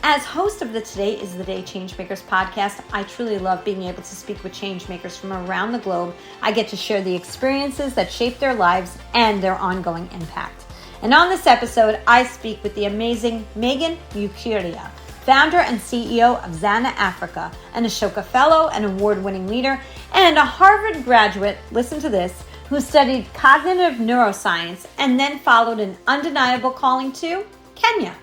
As host of the Today is the Day Changemakers podcast, I truly love being able to speak with changemakers from around the globe. I get to share the experiences that shape their lives and their ongoing impact. And on this episode, I speak with the amazing Megan Mukuria, founder and CEO of ZanaAfrica, an Ashoka Fellow, an award-winning leader, and a Harvard graduate, listen to this, who studied cognitive neuroscience and then followed an undeniable calling to Kenya.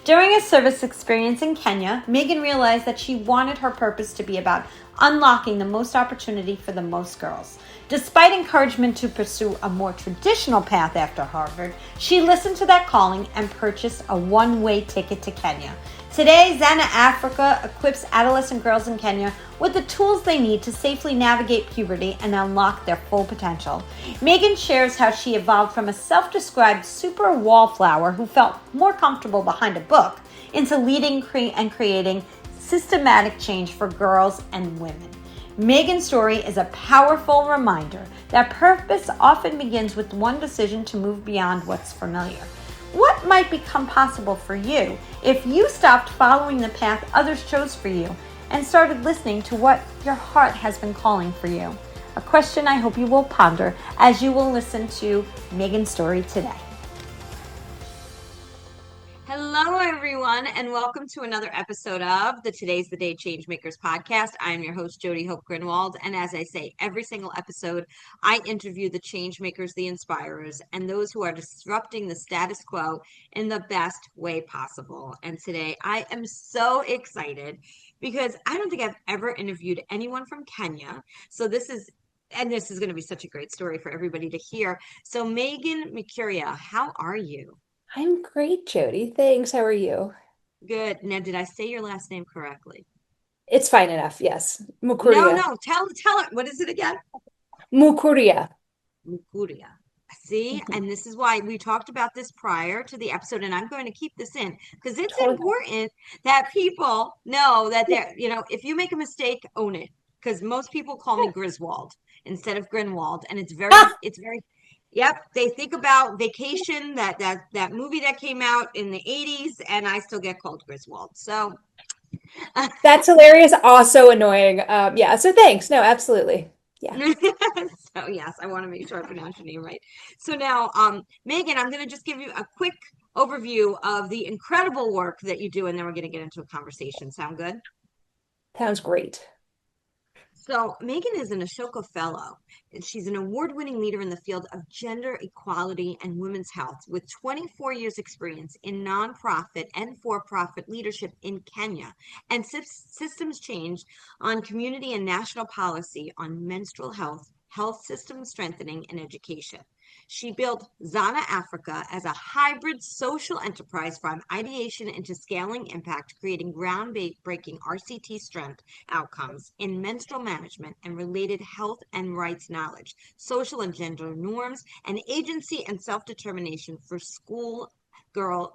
During a service experience in Kenya, Megan realized that she wanted her purpose to be about unlocking the most opportunity for the most girls. Despite encouragement to pursue a more traditional path after Harvard, she listened to that calling and purchased a one-way ticket to Kenya. Today, ZanaAfrica equips adolescent girls in Kenya with the tools they need to safely navigate puberty and unlock their full potential. Megan shares how she evolved from a self-described super wallflower who felt more comfortable behind a book into leading and creating systematic change for girls and women. Megan's story is a powerful reminder that purpose often begins with one decision to move beyond what's familiar. What might become possible for you if you stopped following the path others chose for you and started listening to what your heart has been calling for you? A question I hope you will ponder as you will listen to Megan's story today. Hello, everyone, and welcome to another episode of the Today's the Day Changemakers podcast. I am your host, Jodi Hope Grinwald, and as I say, every single episode, I interview the changemakers, the inspirers, and those who are disrupting the status quo in the best way possible. And today, I am so excited because I don't think I've ever interviewed anyone from Kenya. So this is going to be such a great story for everybody to hear. So Megan Mukuria, how are you? I'm great, Jodi. Thanks. How are you? Good. Now, did I say your last name correctly? It's fine enough. Yes. No, Mukuria. no. Tell it. What is it again? Mukuria. Mukuria. See, and this is why we talked about this prior to the episode, and I'm going to keep this in because it's Totally. important that people know that if you make a mistake, own it. Because most people call me Griswold instead of Grinwald, and it's very. Yep, they think about Vacation, that movie that came out in the 80s, and I still get called Griswold. So That's hilarious. Also annoying. Yeah. So thanks. No, absolutely. Yeah. so yes, I want to make sure I pronounce your name right. So now, Megan, I'm going to just give you a quick overview of the incredible work that you do, and then we're going to get into a conversation. Sound good? Sounds great. So Megan is an Ashoka Fellow, and she's an award-winning leader in the field of gender equality and women's health with 24 years experience in nonprofit and for-profit leadership in Kenya and systems change on community and national policy on menstrual health, health system strengthening, and education. She built ZanaAfrica as a hybrid social enterprise from ideation into scaling impact, creating groundbreaking RCT strength outcomes in menstrual management and related health and rights knowledge, social and gender norms, and agency and self-determination for school going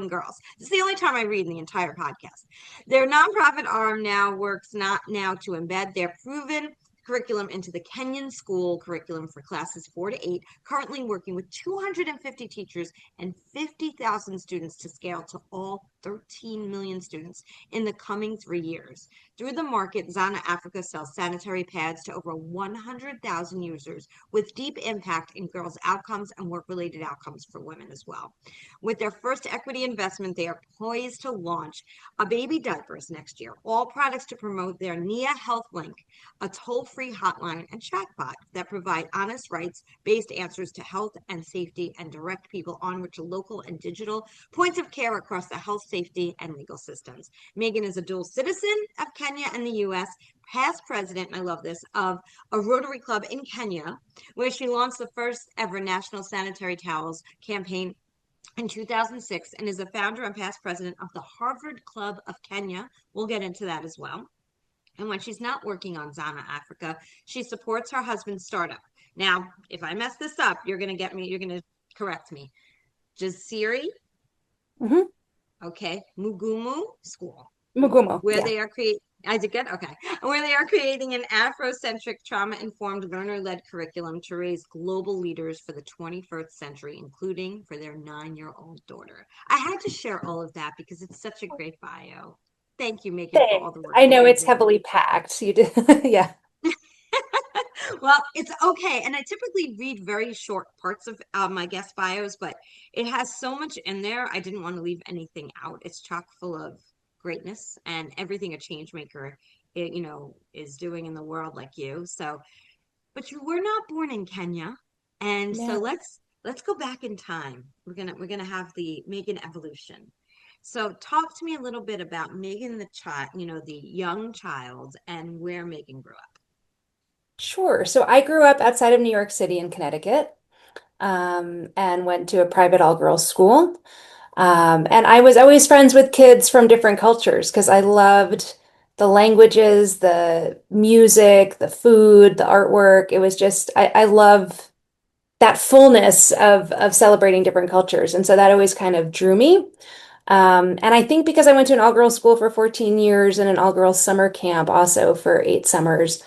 girls. This is the only time I read in the entire podcast. Their nonprofit arm now works not now to embed their proven curriculum into the Kenyan school curriculum for classes 4 to 8, currently working with 250 teachers and 50,000 students to scale to all 13 million students in the coming 3 years. Through the market, ZanaAfrica sells sanitary pads to over 100,000 users with deep impact in girls' outcomes and work-related outcomes for women as well. With their first equity investment, they are poised to launch a baby diapers next year, all products to promote their Nia Health Link, a toll-free hotline and chatbot that provide honest rights-based answers to health and safety and direct people onward to local and digital points of care across the health, safety, and legal systems. Megan is a dual citizen of Kenya and the U.S., past president, and I love this, of a Rotary Club in Kenya, where she launched the first ever national sanitary towels campaign in 2006 and is a founder and past president of the Harvard Club of Kenya. We'll get into that as well. And when she's not working on ZanaAfrica, she supports her husband's startup. Now, if I mess this up, you're going to correct me. Jasiri, Mm-hmm. okay, Mugumu School, Mugumo. where Yeah. they are I did good? Okay. Where they are creating an Afrocentric, trauma-informed, learner-led curriculum to raise global leaders for the 21st century, including for their 9-year-old daughter. I had to share all of that because it's such a great bio. Thank you, Megan, for all Thanks. the work I that know you're it's doing. heavily packed. You did, yeah. Well, it's okay. And I typically read very short parts of my guest bios, but it has so much in there. I didn't want to leave anything out. It's chock full of greatness and everything a change maker, is doing in the world like you. So, but you were not born in Kenya. And so No. let's go back in time. We're gonna have the Megan evolution. So talk to me a little bit about Megan the child, the young child and where Megan grew up. Sure. So I grew up outside of New York City in Connecticut, and went to a private all-girls school. And I was always friends with kids from different cultures because I loved the languages, the music, the food, the artwork. It was just, I love that fullness of celebrating different cultures. And so that always kind of drew me. And I think because I went to an all-girls school for 14 years and an all-girls summer camp also for 8 summers,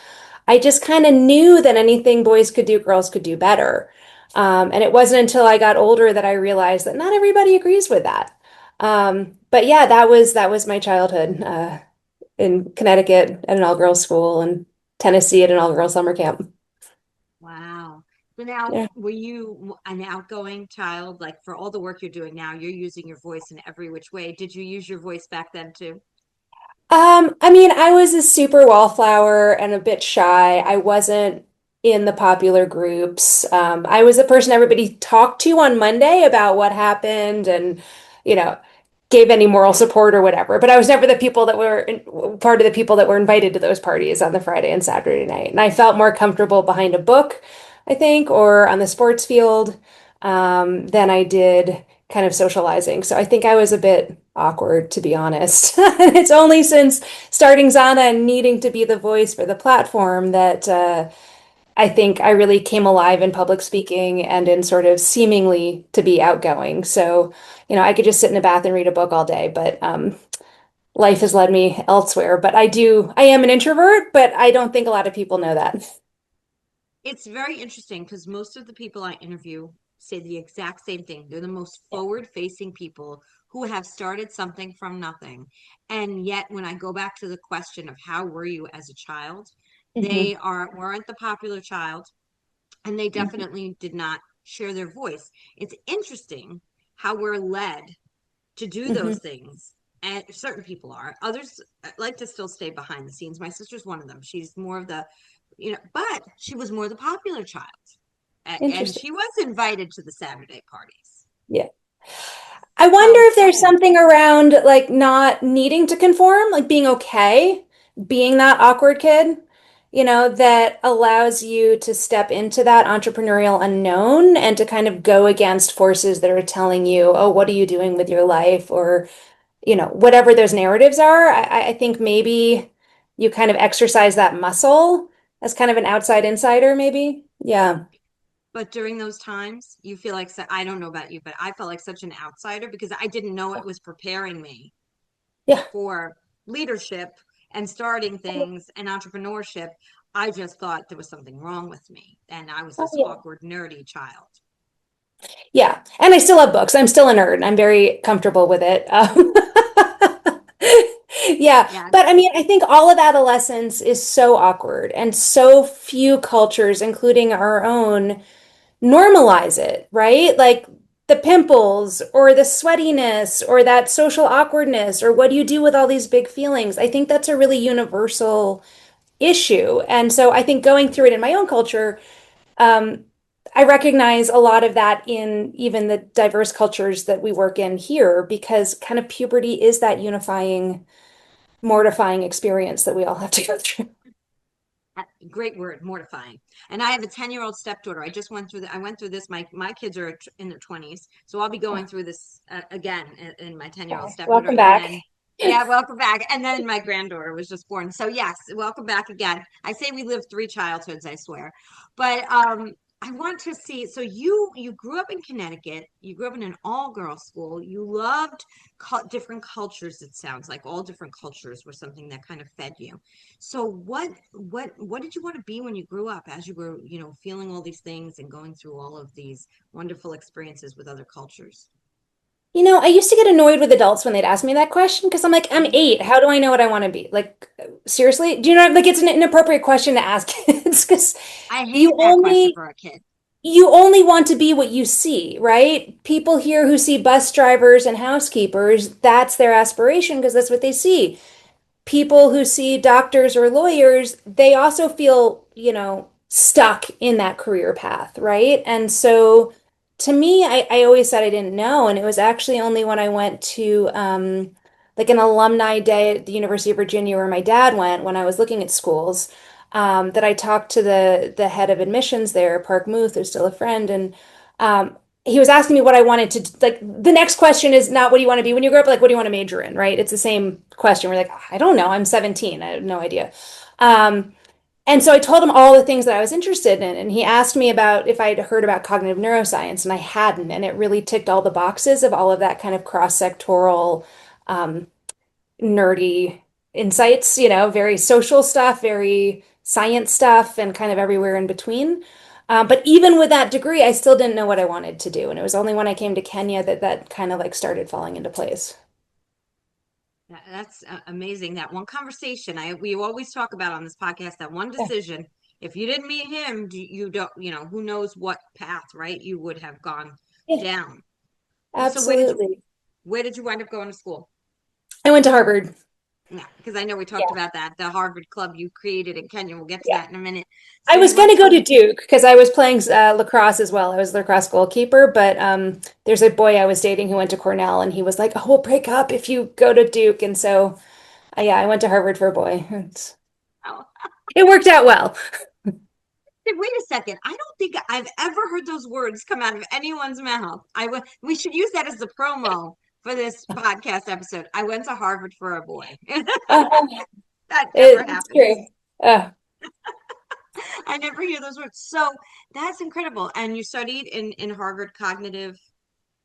I just kind of knew that anything boys could do, girls could do better. And it wasn't until I got older that I realized that not everybody agrees with that. But yeah, that was my childhood, in Connecticut at an all-girls school and Tennessee at an all-girls summer camp. Wow. So now, Yeah. were you an outgoing child? Like for all the work you're doing now, you're using your voice in every which way. Did you use your voice back then too? I mean, I was a super wallflower and a bit shy. I wasn't in the popular groups. I was the person everybody talked to on Monday about what happened and, you know, gave any moral support or whatever. But I was never the people that were part of the people that were invited to those parties on the Friday and Saturday night. And I felt more comfortable behind a book, I think, or on the sports field, than I did kind of socializing. So I think I was a bit awkward, to be honest. And it's only since starting Zana and needing to be the voice for the platform that I think I really came alive in public speaking and in sort of seemingly to be outgoing. So, I could just sit in a bath and read a book all day, but life has led me elsewhere. But I am an introvert, but I don't think a lot of people know that. It's very interesting because most of the people I interview say the exact same thing. They're the most Yeah. forward-facing people who have started something from nothing. And yet, when I go back to the question of how were you as a child, Hmm. weren't the popular child, and they Hmm. definitely did not share their voice. It's interesting how we're led to do Hmm. those things. And certain people are. Others like to still stay behind the scenes. My sister's one of them. She's more of but she was more the popular child. And Interesting. she was invited to the Saturday parties. Yeah. I wonder So if there's something around like not needing to conform, like being okay, being that awkward kid, that allows you to step into that entrepreneurial unknown and to kind of go against forces that are telling you, oh, what are you doing with your life? Or, whatever those narratives are. I think maybe you kind of exercise that muscle as kind of an outside insider, maybe. Yeah. but during those times, you feel like, I don't know about you, but I felt like such an outsider because I didn't know it was preparing me Yeah. for leadership and starting things and entrepreneurship. I just thought there was something wrong with me. And I was Oh, this yeah. awkward, nerdy child. Yeah. And I still love books. I'm still a nerd. I'm very comfortable with it. Yeah. Yeah. But I mean, I think all of adolescence is so awkward and so few cultures, including our own, normalize it, right? Like the pimples or the sweatiness or that social awkwardness or what do you do with all these big feelings? I think that's a really universal issue. And so I think going through it in my own culture, um, I recognize a lot of that in even the diverse cultures that we work in here because kind of puberty is that unifying, mortifying experience that we all have to go through. Great word, mortifying. And I have a 10-year-old stepdaughter. I went through this. My kids are in their 20s. So I'll be going through this again in my 10-year-old Okay. stepdaughter. Welcome And back. then, yeah, welcome back. And then my granddaughter was just born. So yes, welcome back again. I say we lived three childhoods, I swear. But I want to see. So you grew up in Connecticut. You grew up in an all-girl school. You loved different cultures. It sounds like all different cultures were something that kind of fed you. So what did you want to be when you grew up? As you were, feeling all these things and going through all of these wonderful experiences with other cultures. I used to get annoyed with adults when they'd ask me that question because I'm like, I'm Mhm. 8. How do I know what I want to be? Like, seriously? Do you know, like, it's an inappropriate question to ask kids because I you hate that question only for a kid. you only want to be what you see, right? People here who see bus drivers and housekeepers, that's their aspiration because that's what they see. People who see doctors or lawyers, they also feel, stuck in that career path, right? And so to me, I always said I didn't know. And it was actually only when I went to like an alumni day at the University of Virginia where my dad went when I was looking at schools, that I talked to the head of admissions there, Park Muth, who's still a friend, and um, he was asking me what I wanted to like. The next question is not what do you want to be when you grow up, like what do you want to major in, right? It's the same question. We're like, I don't know. I'm 17. I have no idea. Um, and so I told him all the things that I was interested in, and he asked me about if I'd heard about cognitive neuroscience, and I hadn't, and it really ticked all the boxes of all of that kind of cross-sectoral, um, nerdy insights, very social stuff, very science stuff, and kind of everywhere in between. But even with that degree, I still didn't know what I wanted to do. And it was only when I came to Kenya that that kind of like started falling into place. That's amazing. That one conversation we always talk about on this podcast, that one Yeah. decision. If you didn't meet him, you don't, who knows what path, right? You would have gone Yeah, down. So absolutely. where did you wind up going to school? I went to Harvard. Yeah, because I know we talked Yeah. about that, the Harvard Club you created in Kenya. We'll get to Yeah. that in a minute. I So was you going went to go to, to Duke because I was playing lacrosse as well. I was a lacrosse goalkeeper, but there's a boy I was dating who went to Cornell, and he was like, "Oh, we'll break up if you go to Duke." And so, yeah, I went to Harvard for a boy. oh, It worked out well. wait a second. I don't think I've ever heard those words come out of anyone's mouth. We should use that as the promo for this podcast episode. I went to Harvard for a boy. Uh, That never it's happens. true. Uh, I never hear those words. So that's incredible. And you studied in Harvard cognitive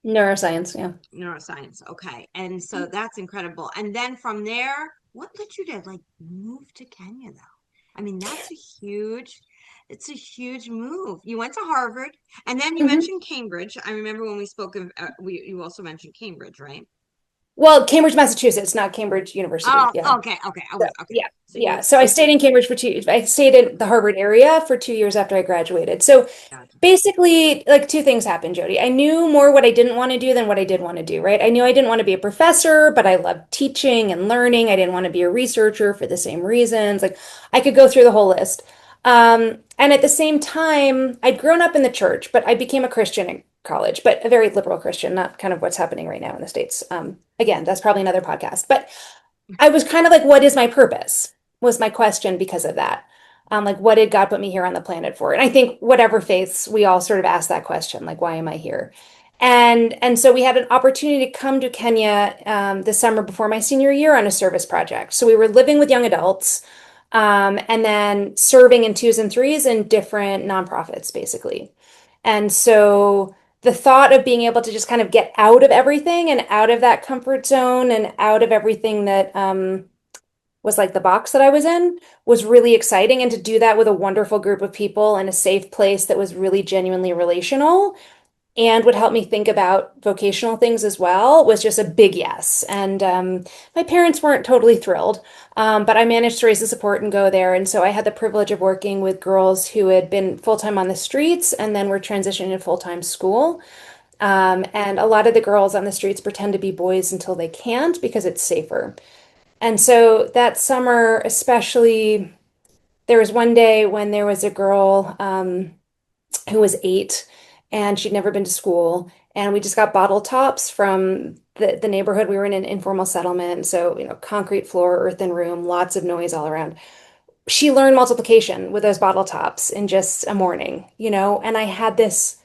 Neuroscience, yeah. neuroscience. Okay. And so that's incredible. And then from there, what led you to like move to Kenya though? I mean, it's a huge move. You went to Harvard and then you Mhm. mentioned Cambridge. I remember when we spoke of, you also mentioned Cambridge, right? Well, Cambridge, Massachusetts, not Cambridge University. Oh, Yeah. okay. Okay. So, Okay. yeah. So Yeah. you, So I stayed in Cambridge for 2 years. I stayed in the Harvard area for 2 years after I graduated. So gotcha. basically, like two things happened, Jody. I knew more what I didn't want to do than what I did want to do, right? I knew I didn't want to be a professor, but I loved teaching and learning. I didn't want to be a researcher for the same reasons. Like I could go through the whole list. And at the same time, I'd grown up in the church, but I became a Christian in college, but a very liberal Christian, not kind of what's happening right now in the States. Again, that's probably another podcast. But I was kind of like, what is my purpose? Was my question because of that. Like, what did God put me here on the planet for? And I think whatever faiths, we all sort of ask that question, like, why am I here? And so we had an opportunity to come to Kenya this summer before my senior year on a service project. So we were living with young adults, and then serving in twos and threes in different nonprofits, basically. And so the thought of being able to just kind of get out of everything and out of that comfort zone and out of everything that was like the box that I was in was really exciting. And to do that with a wonderful group of people in a safe place that was really genuinely relational and would help me think about vocational things as well was just a big yes. And my parents weren't totally thrilled, but I managed to raise the support and go there. And so I had the privilege of working with girls who had been full-time on the streets and then were transitioning to full-time school. And a lot of the girls on the streets pretend to be boys until they can't because it's safer. And so that summer, especially, there was one day when there was a girl who was 8 and she'd never been to school. And we just got bottle tops from the neighborhood. We were in an informal settlement. So, concrete floor, earthen room, lots of noise all around. She learned multiplication with those bottle tops in just a morning, and I had this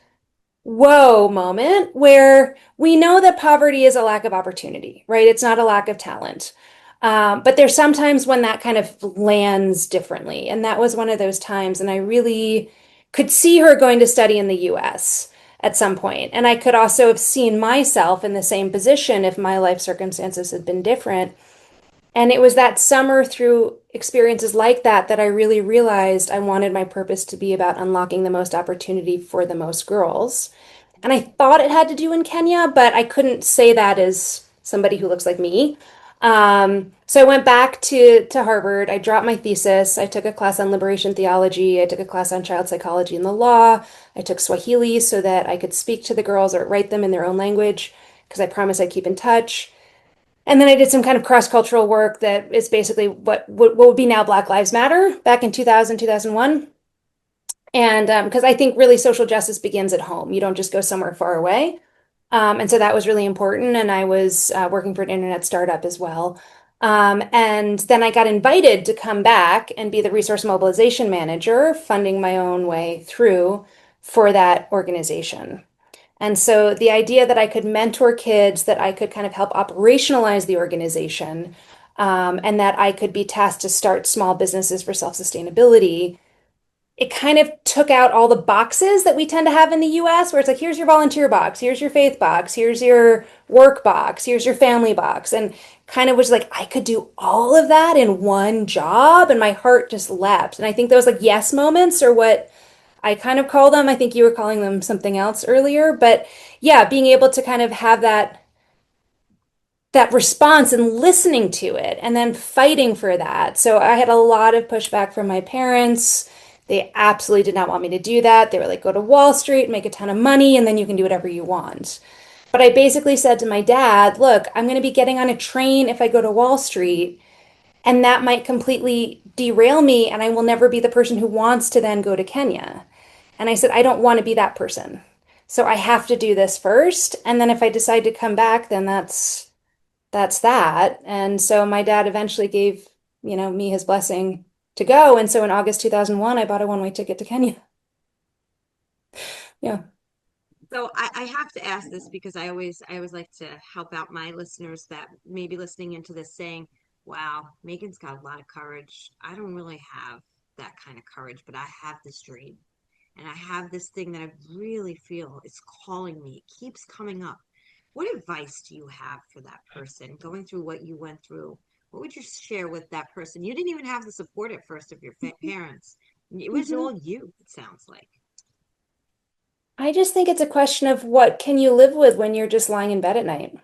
whoa moment where we know that poverty is a lack of opportunity, right? It's not a lack of talent. But there's sometimes when that kind of lands differently. And that was one of those times. And I really could see her going to study in the US at some point. And I could also have seen myself in the same position if my life circumstances had been different. And it was that summer through experiences like that that I really realized I wanted my purpose to be about unlocking the most opportunity for the most girls. And I thought it had to do in Kenya, but I couldn't say that as somebody who looks like me. So I went back to Harvard. I dropped my thesis. I took a class on liberation theology. I took a class on child psychology and the law. I took Swahili so that I could speak to the girls or write them in their own language because I promised I'd keep in touch. And then I did some kind of cross-cultural work that is basically what would be now Black Lives Matter back in 2000, 2001. And because I think really social justice begins at home. You don't just go somewhere far away. And so that was really important. And I was working for an internet startup as well. And then I got invited to come back and be the resource mobilization manager, funding my own way through for that organization. And so the idea that I could mentor kids, that I could kind of help operationalize the organization, and that I could be tasked to start small businesses for self-sustainability, it kind of took out all the boxes that we tend to have in the US, where it's like, here's your volunteer box, here's your faith box, here's your work box, here's your family box. And kind of was like, I could do all of that in one job. And my heart just leapt. And I think those like yes moments are what I kind of call them. I think you were calling them something else earlier. But yeah, being able to kind of have that response and listening to it and then fighting for that. So I had a lot of pushback from my parents. They absolutely did not want me to do that. They were like, go to Wall Street, make a ton of money, and then you can do whatever you want. But I basically said to my dad, look, I'm going to be getting on a train if I go to Wall Street, and that might completely derail me, and I will never be the person who wants to then go to Kenya. And I said, I don't want to be that person. So I have to do this first. And then if I decide to come back, then that's that. And so my dad eventually gave, me his blessing to go. And so in August 2001, I bought a one-way ticket to Kenya. Yeah. So I have to ask this because I always like to help out my listeners that may be listening into this saying, wow, Megan's got a lot of courage. I don't really have that kind of courage, but I have this dream and I have this thing that I really feel is calling me. It keeps coming up. What advice do you have for that person going through what you went through? What would you share with that person? You didn't even have the support at first of your parents. It was Mhm. all you, it sounds like. I just think it's a question of what can you live with when you're just lying in bed at night?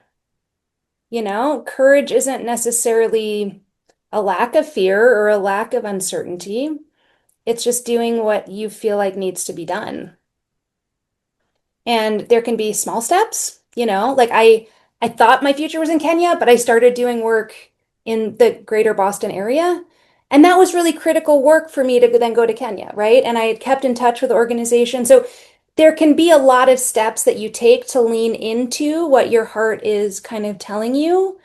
Courage isn't necessarily a lack of fear or a lack of uncertainty. It's just doing what you feel like needs to be done. And there can be small steps, like I thought my future was in Kenya, but I started doing work in the greater Boston area. And that was really critical work for me to then go to Kenya, right? And I had kept in touch with the organization. So there can be a lot of steps that you take to lean into what your heart is kind of telling you.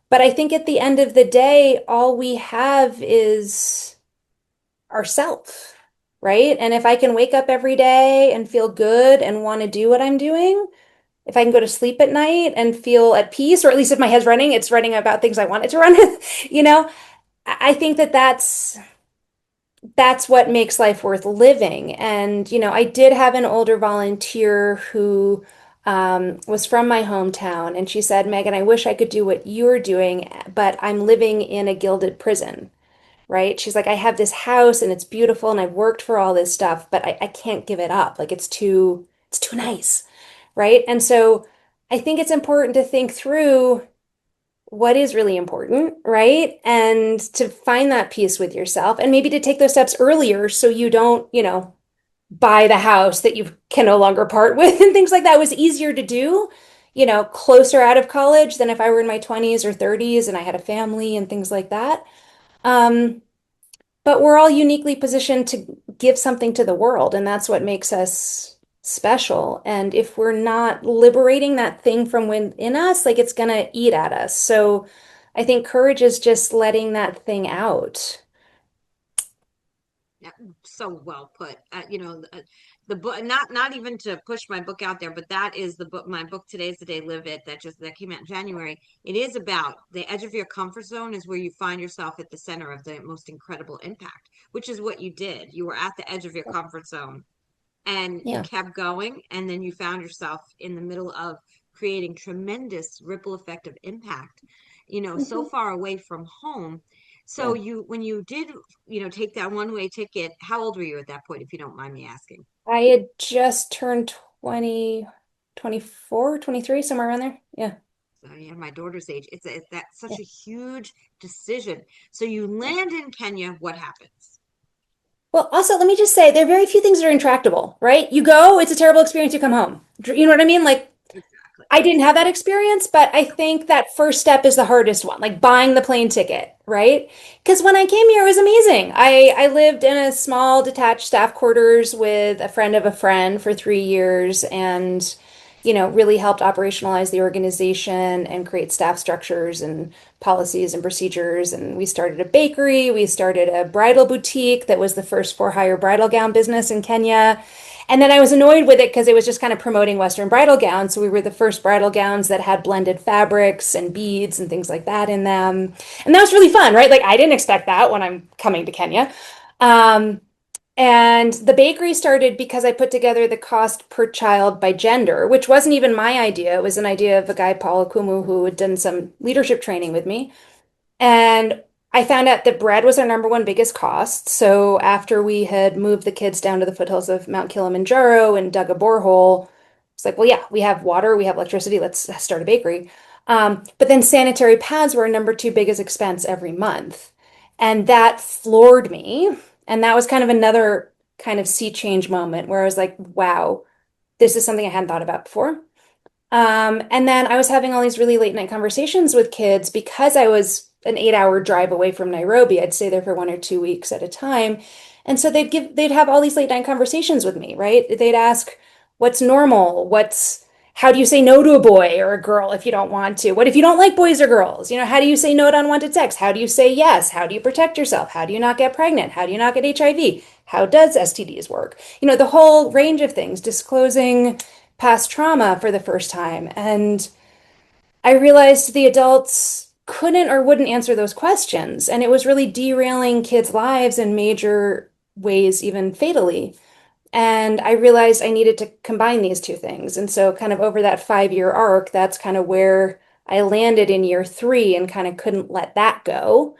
But I think at the end of the day, all we have is ourself, right? And if I can wake up every day and feel good and want to do what I'm doing, if I can go to sleep at night and feel at peace, or at least if my head's running, it's running about things I want it to run, you know, I think that that's what makes life worth living. And, I did have an older volunteer who was from my hometown, and she said, Megan, I wish I could do what you're doing, but I'm living in a gilded prison, right? She's like, I have this house and it's beautiful and I've worked for all this stuff, but I can't give it up. Like it's too nice, right? And so I think it's important to think through what is really important, right? And to find that peace with yourself and maybe to take those steps earlier so you don't, buy the house that you can no longer part with and things like that. It was easier to do, closer out of college than if I were in my 20s or 30s and I had a family and things like that. Um, but we're all uniquely positioned to give something to the world, and that's what makes us special. And if we're not liberating that thing from within us, like it's gonna eat at us. So I think courage is just letting that thing out. Yeah, so well put. The book, not even to push my book out there, but that is the book. My book, Today's the Day, Live It, that came out in January. It is about the edge of your comfort zone is where you find yourself at the center of the most incredible impact, which is what you did. You were at the edge of your comfort zone, and you Yeah. kept going, and then you found yourself in the middle of creating tremendous ripple effect of impact, so Mhm. far away from home. So Yeah. when you did, take that one-way ticket, how old were you at that point, if you don't mind me asking? I had just turned 20, 24, 23, somewhere around there. Yeah. So yeah, my daughter's age. That's Yeah. such a huge decision. So you Yeah. land in Kenya, what happens? Well, also, let me just say, there are very few things that are intractable, right? You go, it's a terrible experience, you come home. You know what I mean? Like, Exactly. I didn't have that experience, but I think that first step is the hardest one, like buying the plane ticket, right? Because when I came here, it was amazing. I lived in a small detached staff quarters with a friend of a friend for 3 years and, really helped operationalize the organization and create staff structures and policies and procedures. And we started a bakery, we started a bridal boutique that was the first for hire bridal gown business in Kenya. And then I was annoyed with it because it was just kind of promoting Western bridal gowns. So we were the first bridal gowns that had blended fabrics and beads and things like that in them. And that was really fun, right? Like I didn't expect that when I'm coming to Kenya. Um, and the bakery started because I put together the cost per child by gender, which wasn't even my idea. It was an idea of a guy, Paul Akumu, who had done some leadership training with me. And I found out that bread was our number one biggest cost. So after we had moved the kids down to the foothills of Mount Kilimanjaro and dug a borehole, it's like, well, yeah, we have water, we have electricity, let's start a bakery. But then sanitary pads were our number two biggest expense every month. And that floored me. And that was kind of another kind of sea change moment where I was like, wow, this is something I hadn't thought about before. And then I was having all these really late night conversations with kids because I was an 8 hour drive away from Nairobi. I'd stay there for 1 or 2 weeks at a time. And so they'd have all these late night conversations with me, right? They'd ask, what's normal? How do you say no to a boy or a girl if you don't want to? What if you don't like boys or girls? How do you say no to unwanted sex? How do you say yes? How do you protect yourself? How do you not get pregnant? How do you not get HIV? How does STDs work? The whole range of things, disclosing past trauma for the first time. And I realized the adults couldn't or wouldn't answer those questions. And it was really derailing kids' lives in major ways, even fatally. And I realized I needed to combine these two things. And so, kind of over that 5 year arc, that's kind of where I landed in year three and kind of couldn't let that go.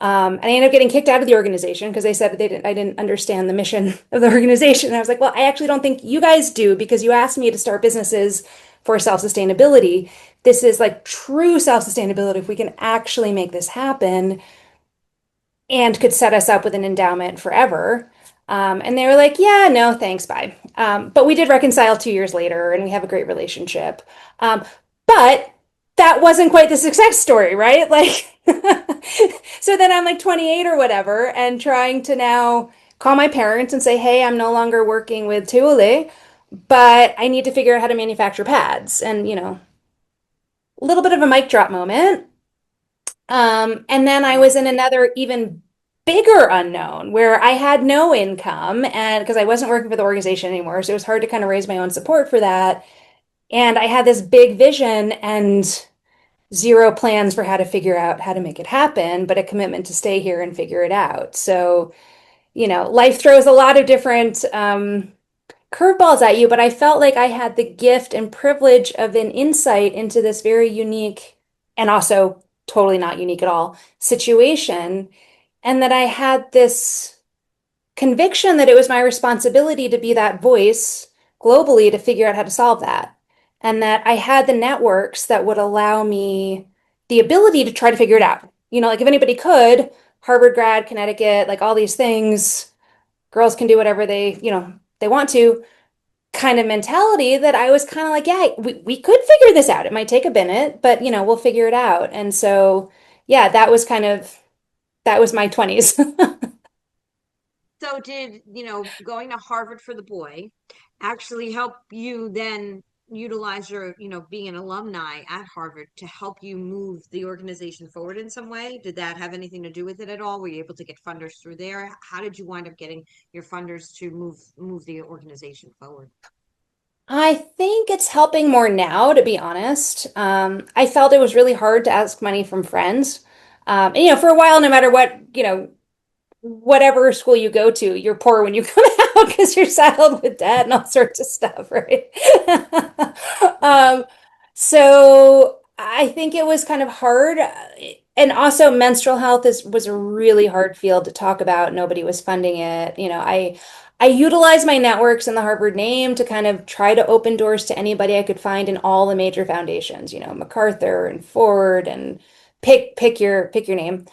And I ended up getting kicked out of the organization because they said I didn't understand the mission of the organization. And I was like, well, I actually don't think you guys do because you asked me to start businesses for self-sustainability. This is like true self-sustainability. If we can actually make this happen, and could set us up with an endowment forever. And they were like, yeah, no, thanks, bye. But we did reconcile 2 years later and we have a great relationship. But that wasn't quite the success story, right? Like, so then I'm like 28 or whatever and trying to now call my parents and say, hey, I'm no longer working with Tuole, but I need to figure out how to manufacture pads. And, a little bit of a mic drop moment. And then I was in another even bigger unknown where I had no income and because I wasn't working for the organization anymore, so it was hard to kind of raise my own support for that. And I had this big vision and zero plans for how to figure out how to make it happen, but a commitment to stay here and figure it out. So, life throws a lot of different curveballs at you, but I felt like I had the gift and privilege of an insight into this very unique and also totally not unique at all situation. And that I had this conviction that it was my responsibility to be that voice globally to figure out how to solve that. And that I had the networks that would allow me the ability to try to figure it out. Like if anybody could, Harvard grad, Connecticut, like all these things, girls can do whatever they want to kind of mentality that I was kind of like, yeah, we could figure this out. It might take a minute, but we'll figure it out. And so, yeah, that was my 20s. So did, going to Harvard for the boy actually help you then utilize your, being an alumni at Harvard to help you move the organization forward in some way? Did that have anything to do with it at all? Were you able to get funders through there? How did you wind up getting your funders to move the organization forward? I think it's helping more now, to be honest. I felt it was really hard to ask money from friends. For a while, no matter what, whatever school you go to, you're poor when you come because you're saddled with debt and all sorts of stuff, right? Um, so I think it was kind of hard. And also menstrual health was a really hard field to talk about. Nobody was funding it. I utilized my networks in the Harvard name to kind of try to open doors to anybody I could find in all the major foundations, MacArthur and Ford and pick your name.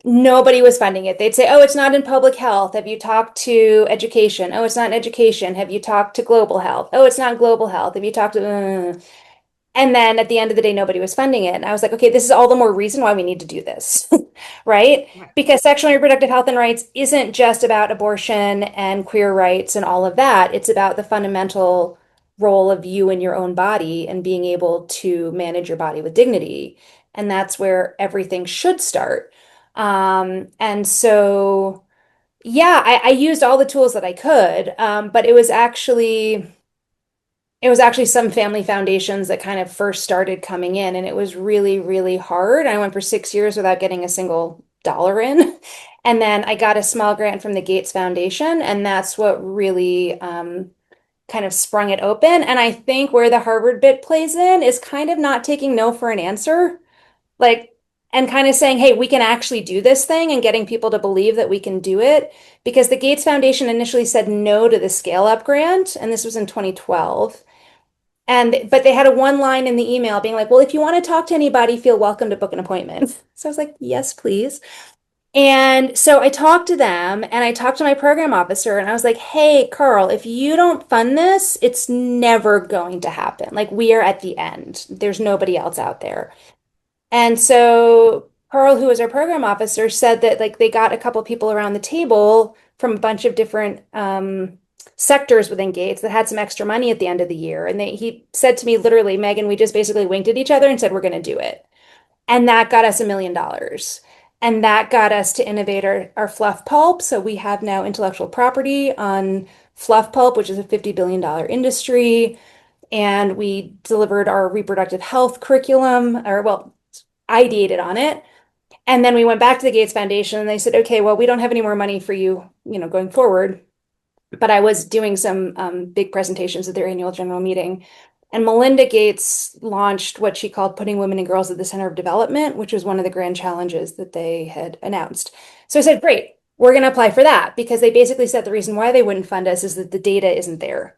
Nobody was funding it. They'd say, "Oh, it's not in public health. Have you talked to education? Oh, it's not in education. Have you talked to global health? Oh, it's not global health. Have you talked to?" And then at the end of the day, nobody was funding it. And I was like, okay, this is all the more reason why we need to do this, right? Right. Because sexual and reproductive health and rights isn't just about abortion and queer rights and all of that. It's about the fundamental role of you in your own body and being able to manage your body with dignity. And that's where everything should start. And so, yeah, I used all the tools that I could, but it was actually some family foundations that kind of first started coming in, and it was really, really hard. I went for 6 years without getting a single dollar in. And then I got a small grant from the Gates Foundation, and that's what really kind of sprung it open. And I think where the Harvard bit plays in is kind of not taking no for an answer, like, and kind of saying, hey, we can actually do this thing and getting people to believe that we can do it. Because the Gates Foundation initially said no to the Scale Up grant, and this was in 2012. But they had a one line in the email being like, well, if you want to talk to anybody, feel welcome to book an appointment. So I was like, yes, please. And so I talked to them and I talked to my program officer and I was like, hey, Carl, if you don't fund this, it's never going to happen. Like, we are at the end. There's nobody else out there. And so Carl, who was our program officer, said that like they got a couple people around the table from a bunch of different sectors within Gates that had some extra money at the end of the year. And he said to me literally, Megan, we just basically winked at each other and said, we're going to do it. And that got us $1 million. And that got us to innovate our fluff pulp. So we have now intellectual property on fluff pulp, which is a $50 billion industry. And we delivered our reproductive health curriculum, or well, ideated on it. And then we went back to the Gates Foundation and they said, okay, well, we don't have any more money for you, going forward. But I was doing some big presentations at their annual general meeting. And Melinda Gates launched what she called putting women and girls at the center of development, which was one of the grand challenges that they had announced. So I said, great, we're going to apply for that, because they basically said the reason why they wouldn't fund us is that the data isn't there.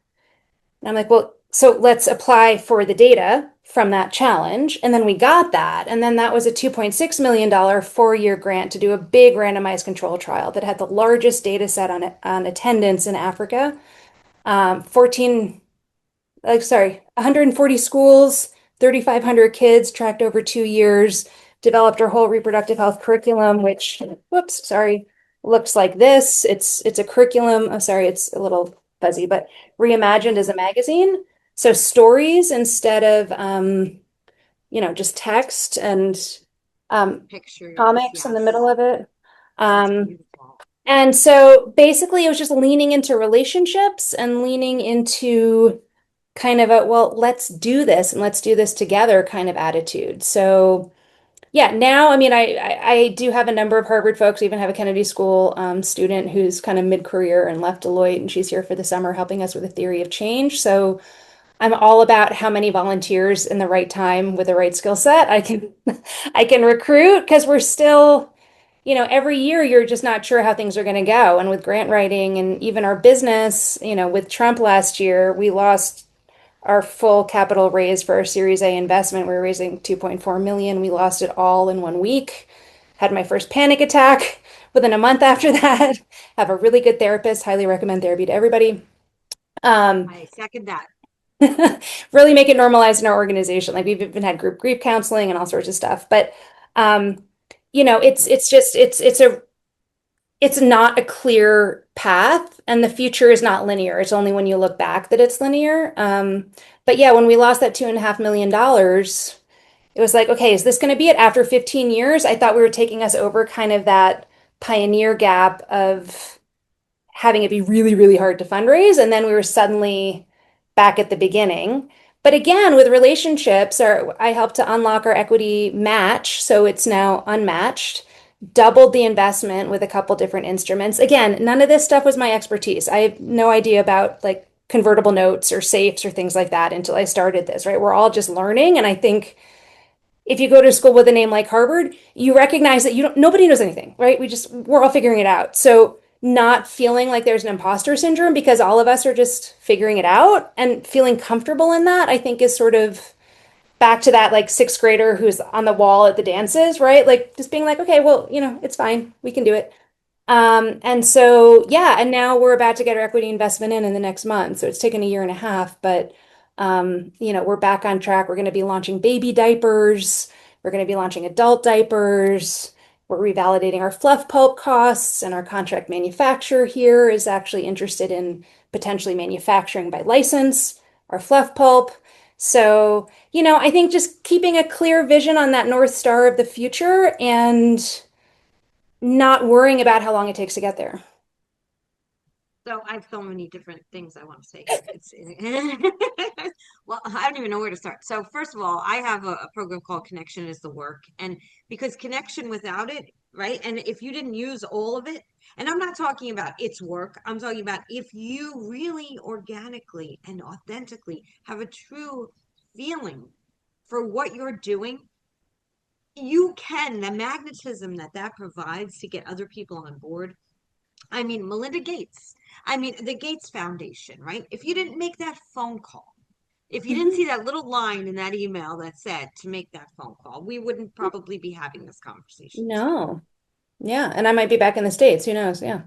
And I'm like, well, so let's apply for the data from that challenge. And then we got that. And then that was a $2.6 million 4-year grant to do a big randomized control trial that had the largest data set on attendance in Africa. 140 schools, 3,500 kids tracked over 2 years, developed our whole reproductive health curriculum, which, whoops, sorry, looks like this. It's a curriculum. Oh, sorry, it's a little fuzzy, but reimagined as a magazine. So stories instead of, just text and Pictures, comics in the yes. middle of it. That's Um, beautiful. and so basically it was just leaning into relationships and leaning into kind of a, well, let's do this and let's do this together kind of attitude. So yeah, now, I mean, I do have a number of Harvard folks. We even have a Kennedy School student who's kind of mid-career and left Deloitte, and she's here for the summer helping us with a theory of change. So I'm all about how many volunteers in the right time with the right skill set I can I can recruit, because we're still, every year you're just not sure how things are going to go. And with grant writing and even our business, with Trump last year, we lost our full capital raise for our Series A investment. We were raising 2.4 million. We lost it all in 1 week. Had my first panic attack within a month after that. Have a really good therapist. Highly recommend therapy to everybody. I second that. Really make it normalized in our organization. Like, we've even had group grief counseling and all sorts of stuff. But it's not a clear path, and the future is not linear. It's only when you look back that it's linear. But yeah, when we lost that $2.5 million, it was like, okay, is this going to be it after 15 years? I thought we were taking us over kind of that pioneer gap of having it be really, really hard to fundraise. And then we were suddenly back at the beginning. But again, with relationships, I helped to unlock our equity match. So it's now unmatched. doubled the investment with a couple different instruments. Again, none of this stuff was my expertise. I have no idea about like convertible notes or safes or things like that until I started this, right? We're all just learning. And I think if you go to school with a name like Harvard, you recognize that nobody knows anything, right? We're all figuring it out. So not feeling like there's an imposter syndrome because all of us are just figuring it out and feeling comfortable in that, I think is sort of back to that like sixth grader who's on the wall at the dances, right? Like just being like, okay, well, it's fine. We can do it. And so, yeah, and now we're about to get our equity investment in the next month. So it's taken a year and a half, but we're back on track. We're going to be launching baby diapers. We're going to be launching adult diapers. We're revalidating our fluff pulp costs, and our contract manufacturer here is actually interested in potentially manufacturing by license our fluff pulp. So, I think just keeping a clear vision on that North Star of the future and not worrying about how long it takes to get there. So I have so many different things I want to say here. It's well, I don't even know where to start. So first of all, I have a program called Connection is the Work, and because connection without it, right? And if you didn't use all of it, and I'm not talking about its work, I'm talking about if you really organically and authentically have a true feeling for what you're doing, you can, the magnetism that that provides to get other people on board. I mean, Melinda Gates, I mean, the Gates Foundation, right? If you didn't make that phone call, if you didn't Mhm. see that little line in that email that said to make that phone call, we wouldn't probably be having this conversation today. No. Yeah. And I might be back in the States. Who knows? Yeah.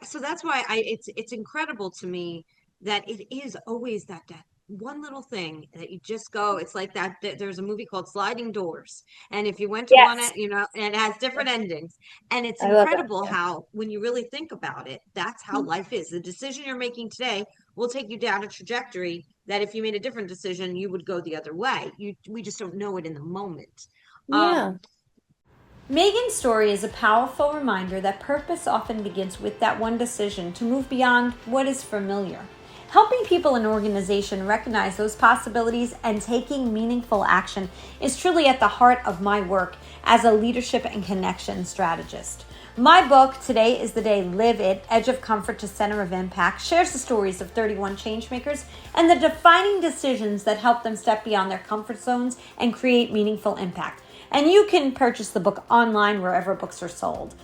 So that's why it's incredible to me that it is always that one little thing that you just go. It's like there's a movie called Sliding Doors, and if you went to one, Yes. and it has different endings, and it's I love that. incredible how when you really think about it, that's how life is. The decision you're making today will take you down a trajectory that if you made a different decision, you would go the other way. We just don't know it in the moment. Um, Yeah. Megan's story is a powerful reminder that purpose often begins with that one decision to move beyond what is familiar. Helping people and organizations recognize those possibilities and taking meaningful action is truly at the heart of my work as a leadership and connection strategist. My book, Today is the Day, Live It, Edge of Comfort to Center of Impact, shares the stories of 31 changemakers and the defining decisions that help them step beyond their comfort zones and create meaningful impact. And you can purchase the book online wherever books are sold.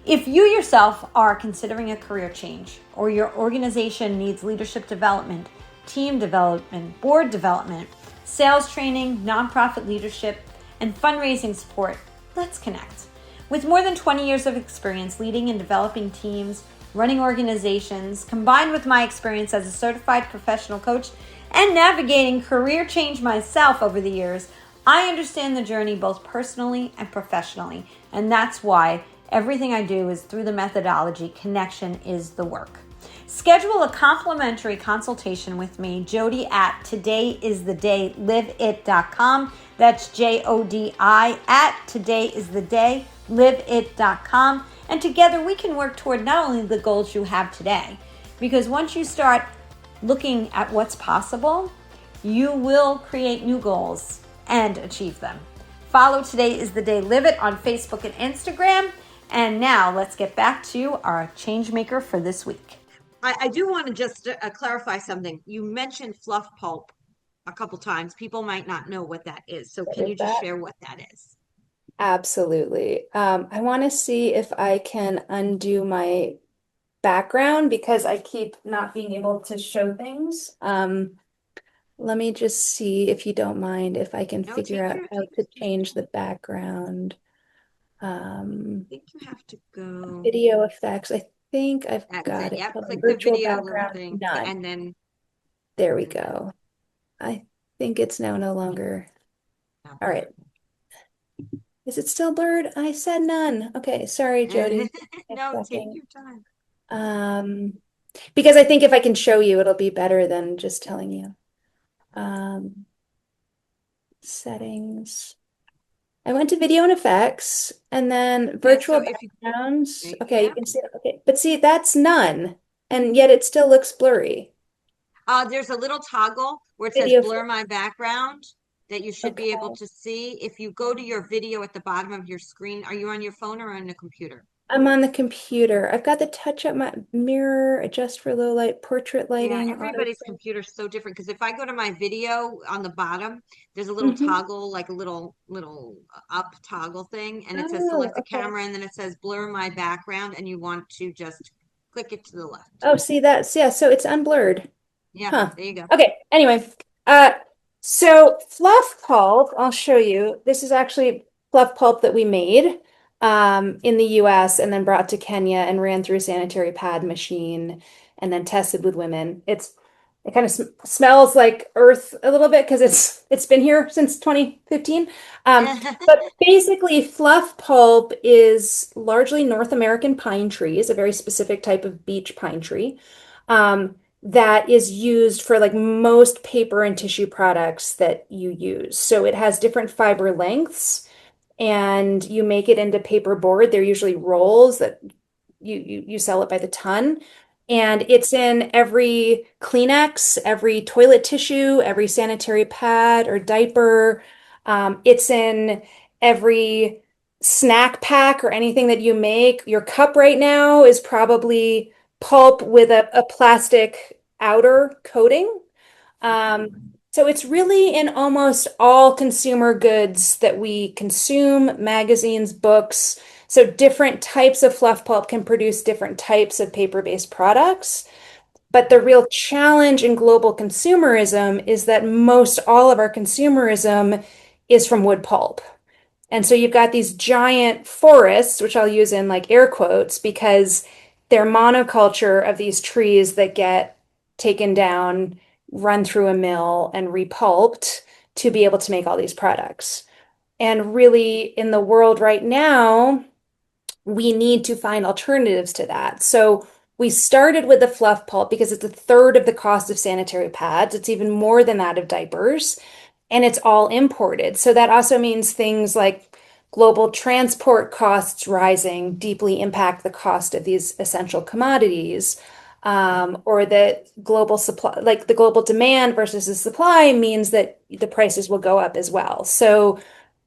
If you yourself are considering a career change, or your organization needs leadership development, team development, board development, sales training, nonprofit leadership, and fundraising support, let's connect. With more than 20 years of experience leading and developing teams, running organizations, combined with my experience as a certified professional coach and navigating career change myself over the years, I understand the journey both personally and professionally, and that's why everything I do is through the methodology Connection is the Work. Schedule a complimentary consultation with me, Jodi, at todayisthedayliveit.com. That's Jodi at todayisthedayliveit.com. And together we can work toward not only the goals you have today, because once you start looking at what's possible, you will create new goals and achieve them. Follow Today is the Day Live It on Facebook and Instagram. And now let's get back to our changemaker for this week. I do want to just clarify something. You mentioned fluff pulp a couple times. People might not know what that is. So What can is you just that? share what that is? Absolutely. I want to see if I can undo my background because I keep not being able to show things. Let me just see if you don't mind if I can No, figure out how take to your change the time. background. I think you have to go. Video effects. I think I've That's got it. it. Yep. Hold on. Click the Virtual video little background, thing, none. and then There we there we go. go. I think it's now no longer. Not All right. blurred. Is it still blurred? I said none. Okay, sorry, Jodi. A No, take second. your time. Um, because I think if I can show you, it'll be better than just telling you. Um, Settings. I went to video and effects and then Yeah. So virtual if you, backgrounds. Okay, you yeah, can see it. Okay, but see, that's none. And yet it still looks blurry. there's a little toggle where it says Video. blur my background. that you should be able Okay. to see. If you go to your video at the bottom of your screen, are you on your phone or on a computer? I'm on the computer. I've got the touch up my mirror, adjust for low light, portrait Yeah, lighting, auto. everybody's computer is so different because if I go to my video on the bottom, there's a little Mhm. toggle, like a little up toggle thing, and it says Oh, select a okay. camera, and then it says blur my background, and you want to just click it to the left. Oh, see that's yeah, so it's unblurred. Yeah, Huh. there you go. Okay, anyway. Uh so fluff pulp, I'll show you. This is actually fluff pulp that we made in the US and then brought to Kenya and ran through a sanitary pad machine and then tested with women. It kind of smells like earth a little bit because it's been here since 2015. But basically, fluff pulp is largely North American pine trees, a very specific type of beech pine tree, that is used for like most paper and tissue products that you use. So it has different fiber lengths, and you make it into paper board. They're usually rolls that you sell it by the ton. And it's in every Kleenex, every toilet tissue, every sanitary pad or diaper. It's in every snack pack or anything that you make. Your cup right now is probably pulp with a plastic outer coating. So it's really in almost all consumer goods that we consume, magazines, books. So different types of fluff pulp can produce different types of paper-based products. But the real challenge in global consumerism is that most all of our consumerism is from wood pulp. And so you've got these giant forests, which I'll use in like air quotes, because they're monoculture of these trees that get taken down, run through a mill, and repulped to be able to make all these products. And really, in the world right now, we need to find alternatives to that. So we started with the fluff pulp because it's a third of the cost of sanitary pads. It's even more than that of diapers, and it's all imported. So that also means things like global transport costs rising deeply impact the cost of these essential commodities. Or the global supply, like the global demand versus the supply, means that the prices will go up as well. So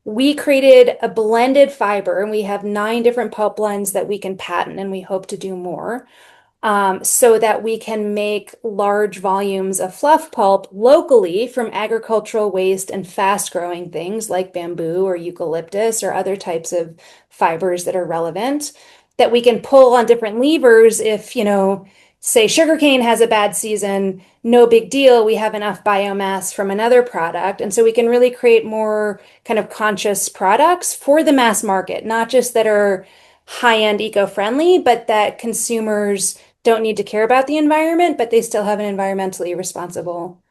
we created a blended fiber, and we have 9 different pulp blends that we can patent, and we hope to do more, so that we can make large volumes of fluff pulp locally from agricultural waste and fast-growing things like bamboo or eucalyptus or other types of fibers that are relevant, that we can pull on different levers if, say sugarcane has a bad season, no big deal. We have enough biomass from another product. And so we can really create more kind of conscious products for the mass market, not just that are high-end eco-friendly, but that consumers don't need to care about the environment, but they still have an environmentally responsible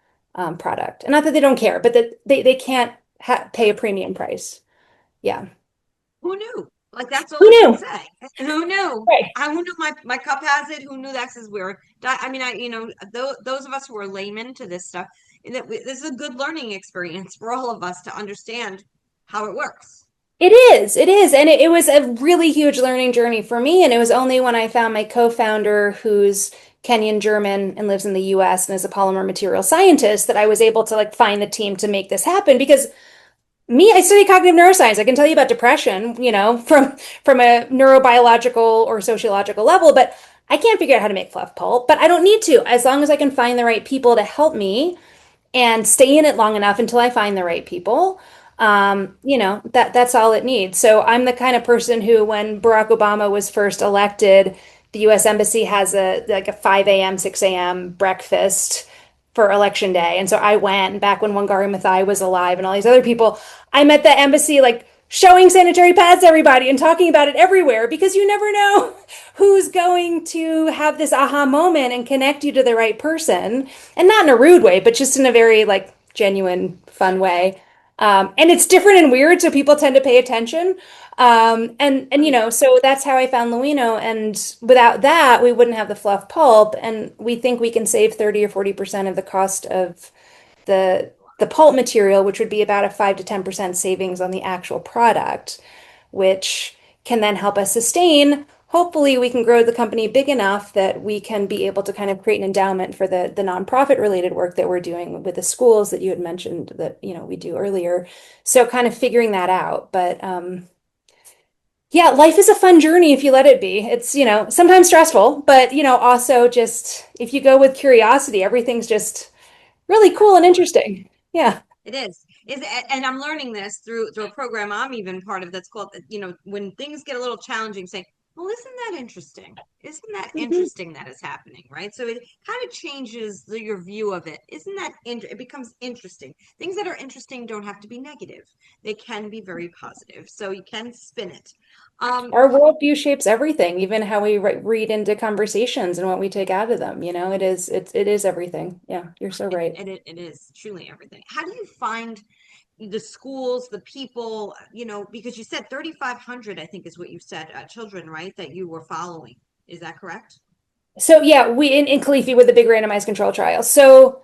product. And not that they don't care, but that they can't pay a premium price. Yeah. Who knew? Like that's all Who I can knew? say. Who knew? Right. Who knew my cup has it? Who knew that's as weird? I mean, those of us who are laymen to this stuff, this is a good learning experience for all of us to understand how it works. It is. And it was a really huge learning journey for me. And it was only when I found my co-founder, who's Kenyan German and lives in the US and is a polymer material scientist, that I was able to like find the team to make this happen. Because me, I study cognitive neuroscience. I can tell you about depression, from a neurobiological or sociological level, but I can't figure out how to make fluff pulp. But I don't need to, as long as I can find the right people to help me and stay in it long enough until I find the right people. That's all it needs. So I'm the kind of person who, when Barack Obama was first elected, the U.S. Embassy has a 5 a.m., 6 a.m. breakfast for election day. And so I went, back when Wangari Maathai was alive and all these other people, I'm at the embassy like showing sanitary pads to everybody and talking about it everywhere, because you never know who's going to have this aha moment and connect you to the right person. And not in a rude way, but just in a very like genuine, fun way. And it's different and weird, so people tend to pay attention. So that's how I found Luino. And without that, we wouldn't have the fluff pulp. And we think we can save 30 or 40% of the cost of the pulp material, which would be about a 5 to 10% savings on the actual product, which can then help us sustain hopefully we can grow the company big enough that we can be able to kind of create an endowment for the nonprofit related work that we're doing with the schools that you had mentioned that, we do earlier. So kind of figuring that out. But yeah, life is a fun journey if you let it be. It's, sometimes stressful, but, also just if you go with curiosity, everything's just really cool and interesting. Yeah. It is, and I'm learning this through a program I'm even part of that's called, when things get a little challenging, saying, well, isn't that interesting? Isn't that Mhm. interesting that is happening, right? So it kind of changes your view of it. Isn't that it becomes interesting. Things that are interesting don't have to be negative. They can be very positive. So you can spin it. Our worldview shapes everything, even how we read into conversations and what we take out of them. It is everything. Yeah, you're so right. it is truly everything. How do you find the schools, the people, because you said 3,500, I think is what you said, children, right, that you were following. Is that correct? So yeah, we in Khalifi with the big randomized control trial. So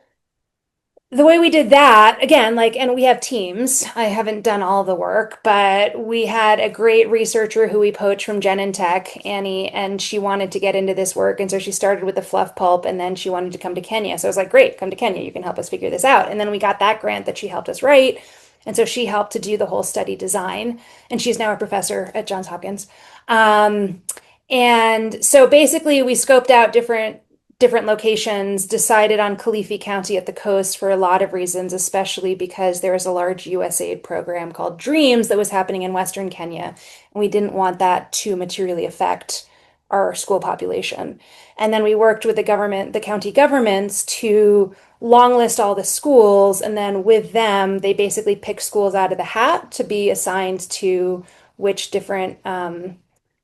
the way we did that, again, and we have teams. I haven't done all the work, but we had a great researcher who we poached from Genentech, Annie, and she wanted to get into this work. And so she started with the fluff pulp and then she wanted to come to Kenya. So I was like, great, come to Kenya. You can help us figure this out. And then we got that grant that she helped us write. And so she helped to do the whole study design. And she's now a professor at Johns Hopkins. Um, and so basically we scoped out different locations, decided on Kilifi County at the coast for a lot of reasons, especially because there was a large USAID program called Dreams that was happening in Western Kenya, and we didn't want that to materially affect our school population. And then we worked with the county governments to long list all the schools, and then with them, they basically picked schools out of the hat to be assigned to which different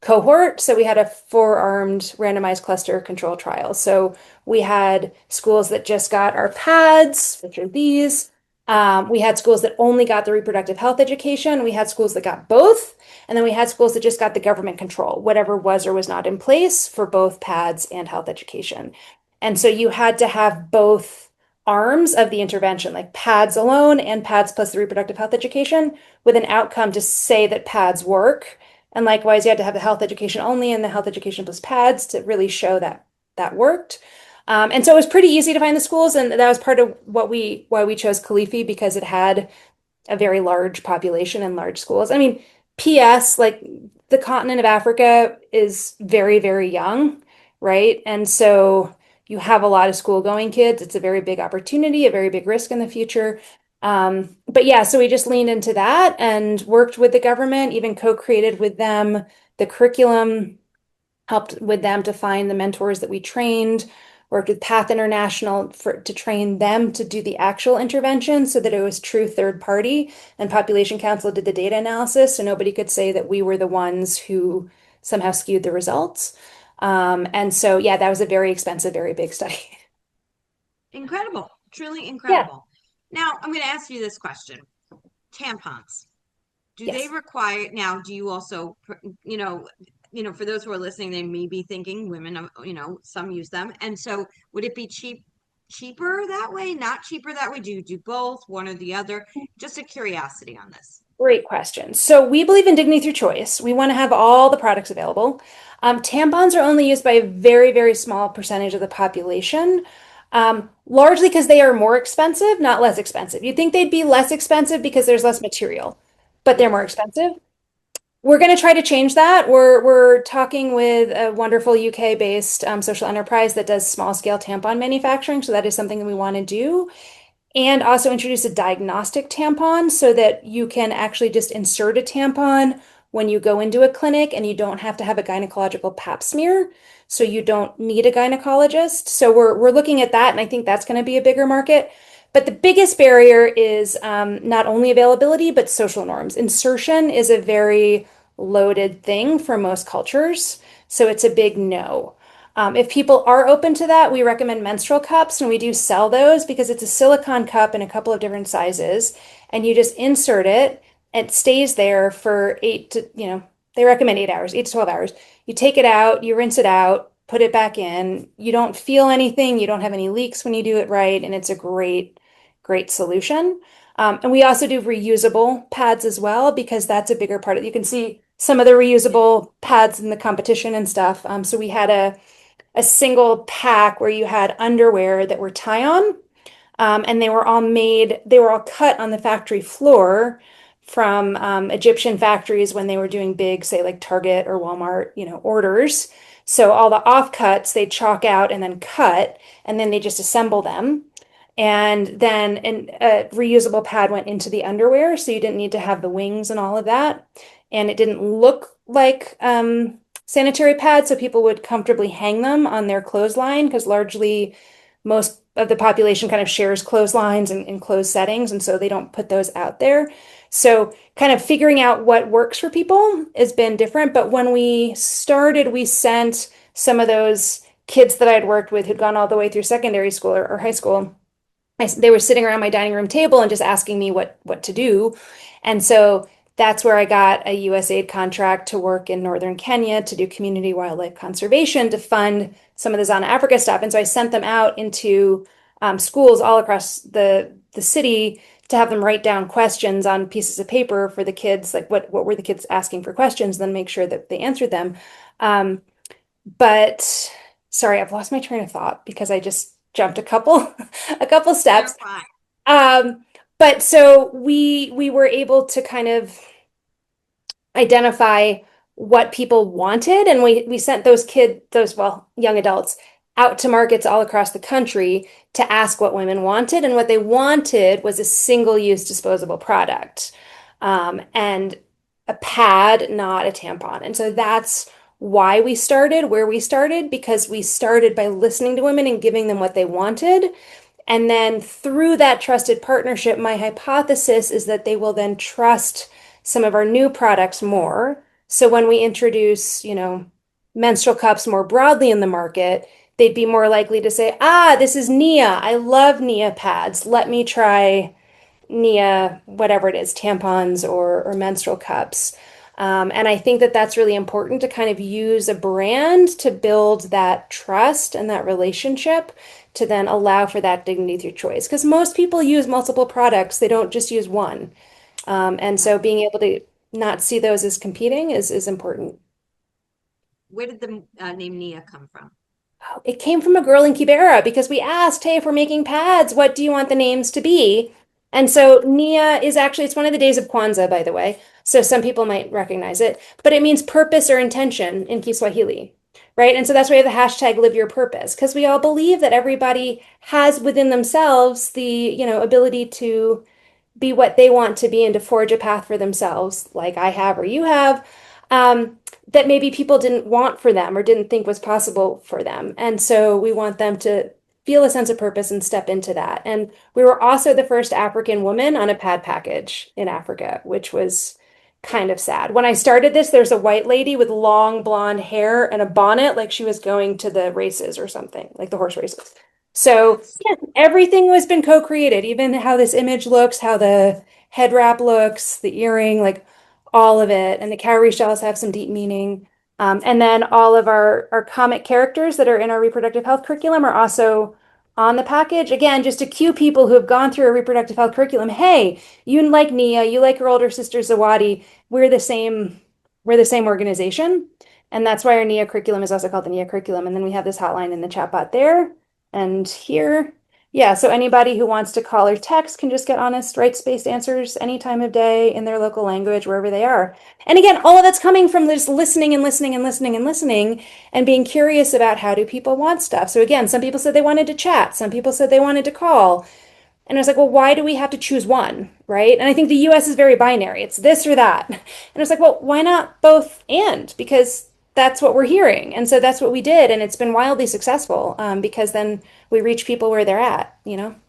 cohort. So we had a four-armed randomized cluster control trial. So we had schools that just got our pads, which are these. We had schools that only got the reproductive health education. We had schools that got both. And then we had schools that just got the government control, whatever was or was not in place for both pads and health education. And so you had to have both arms of the intervention, like pads alone and pads plus the reproductive health education, with an outcome to say that pads work. And likewise, you had to have the health education only and the health education plus pads to really show that that worked. And so it was pretty easy to find the schools, and that was part of why we chose Kalifi because it had a very large population and large schools. I mean, P.S. The continent of Africa is very, very young, right? And so you have a lot of school going kids. It's a very big opportunity, a very big risk in the future. But yeah, so we just leaned into that and worked with the government, even co-created with them the curriculum, helped with them to find the mentors that we trained, worked with Path International to train them to do the actual intervention so that it was true third party. And Population Council did the data analysis, so nobody could say that we were the ones who somehow skewed the results. And so, yeah, that was a very expensive, very big study. Incredible, truly Yeah. incredible. Now, I'm going to ask you this question. Tampons. Do they Yes. require, now, do you also, for those who are listening, they may be thinking women, some use them. And so would it be cheaper that way? Not cheaper that way? Do you do both, one or the other? Just a curiosity on this. Great question. So we believe in dignity through choice. We want to have all the products available. Tampons are only used by a very, very small percentage of the population, largely because they are more expensive, not less expensive. You'd think they'd be less expensive because there's less material, but they're more Yes. expensive. We're going to try to change that. We're talking with a wonderful UK-based social enterprise that does small-scale tampon manufacturing. So that is something that we want to do and also introduce a diagnostic tampon so that you can actually just insert a tampon when you go into a clinic and you don't have to have a gynecological pap smear. So you don't need a gynecologist. So we're looking at that, and I think that's going to be a bigger market. But the biggest barrier is not only availability, but social norms. Insertion is a very loaded thing for most cultures, so it's a big no. If people are open to that, we recommend menstrual cups, and we do sell those because it's a silicone cup in a couple of different sizes, and you just insert it. It stays there for they recommend 8 hours, 8 to 12 hours. You take it out, you rinse it out, put it back in. You don't feel anything, you don't have any leaks when you do it right, and it's a great, great solution. And we also do reusable pads as well because that's a bigger part of it. You can see some of the reusable pads in the competition and stuff. So we had a single pack where you had underwear that were tie-on, and they were all cut on the factory floor from Egyptian factories when they were doing big, say like Target or Walmart, orders. So all the offcuts they chalk out and then cut, and then they just assemble them. And then a reusable pad went into the underwear, so you didn't need to have the wings and all of that. And it didn't look like sanitary pads, so people would comfortably hang them on their clothesline because largely most of the population kind of shares clotheslines and enclosed settings, and so they don't put those out there. So kind of figuring out what works for people has been different. But when we started, we sent some of those kids that I'd worked with who'd gone all the way through secondary school or high school. They were sitting around my dining room table and just asking me what to do. And so that's where I got a USAID contract to work in northern Kenya to do community wildlife conservation to fund some of the ZanaAfrica stuff. And so I sent them out into schools all across the city to have them write down questions on pieces of paper for the kids, like what were the kids asking for questions, then make sure that they answered them. But sorry, I've lost my train of thought because I just jumped a couple a couple steps. But so we were able to kind of identify what people wanted, and we sent those young adults out to markets all across the country to ask what women wanted, and what they wanted was a single-use disposable product, and a pad, not a tampon. And so that's why we started where we started, because we started by listening to women and giving them what they wanted. And then through that trusted partnership, my hypothesis is that they will then trust some of our new products more. So when we introduce, menstrual cups more broadly in the market, they'd be more likely to say, this is Nia. I love Nia pads. Let me try Nia, whatever it is, tampons or menstrual cups. And I think that that's really important to kind of use a brand to build that trust and that relationship to then allow for that dignity through choice. Because most people use multiple products, they don't just use one. And so being able to not see those as competing is important. Where did the name Nia come from? It came from a girl in Kibera because we asked, hey, if we're making pads, what do you want the names to be? And so Nia is actually, it's one of the days of Kwanzaa, by the way. So some people might recognize it, but it means purpose or intention in Kiswahili, right? And so that's why we have the hashtag live your purpose, because we all believe that everybody has within themselves the, ability to be what they want to be and to forge a path for themselves, like I have or you have, that maybe people didn't want for them or didn't think was possible for them. And so we want them to feel a sense of purpose and step into that. And we were also the first African woman on a pad package in Africa, which was kind of sad. When I started this, there's a white lady with long blonde hair and a bonnet, like she was going to the races or something, like the horse races. So yeah, everything has been co-created, even how this image looks, how the head wrap looks, the earring, like all of it. And the cowrie shells have some deep meaning. And then all of our comic characters that are in our reproductive health curriculum are also on the package. Again, just to cue people who have gone through a reproductive health curriculum. Hey, you like Nia, you like your older sister Zawadi. We're the same organization. And that's why our Nia curriculum is also called the Nia curriculum. And then we have this hotline in the chatbot there and here. Yeah, so anybody who wants to call or text can just get honest, rights-based answers any time of day in their local language, wherever they are. And again, all of that's coming from just listening and listening and listening and listening and being curious about how do people want stuff. So again, some people said they wanted to chat. Some people said they wanted to call. And I was like, well, why do we have to choose one, right? And I think the US is very binary. It's this or that. And I was like, well, why not both and? Because that's what we're hearing. And so that's what we did. And it's been wildly successful because then we reach people where they're at, 100%.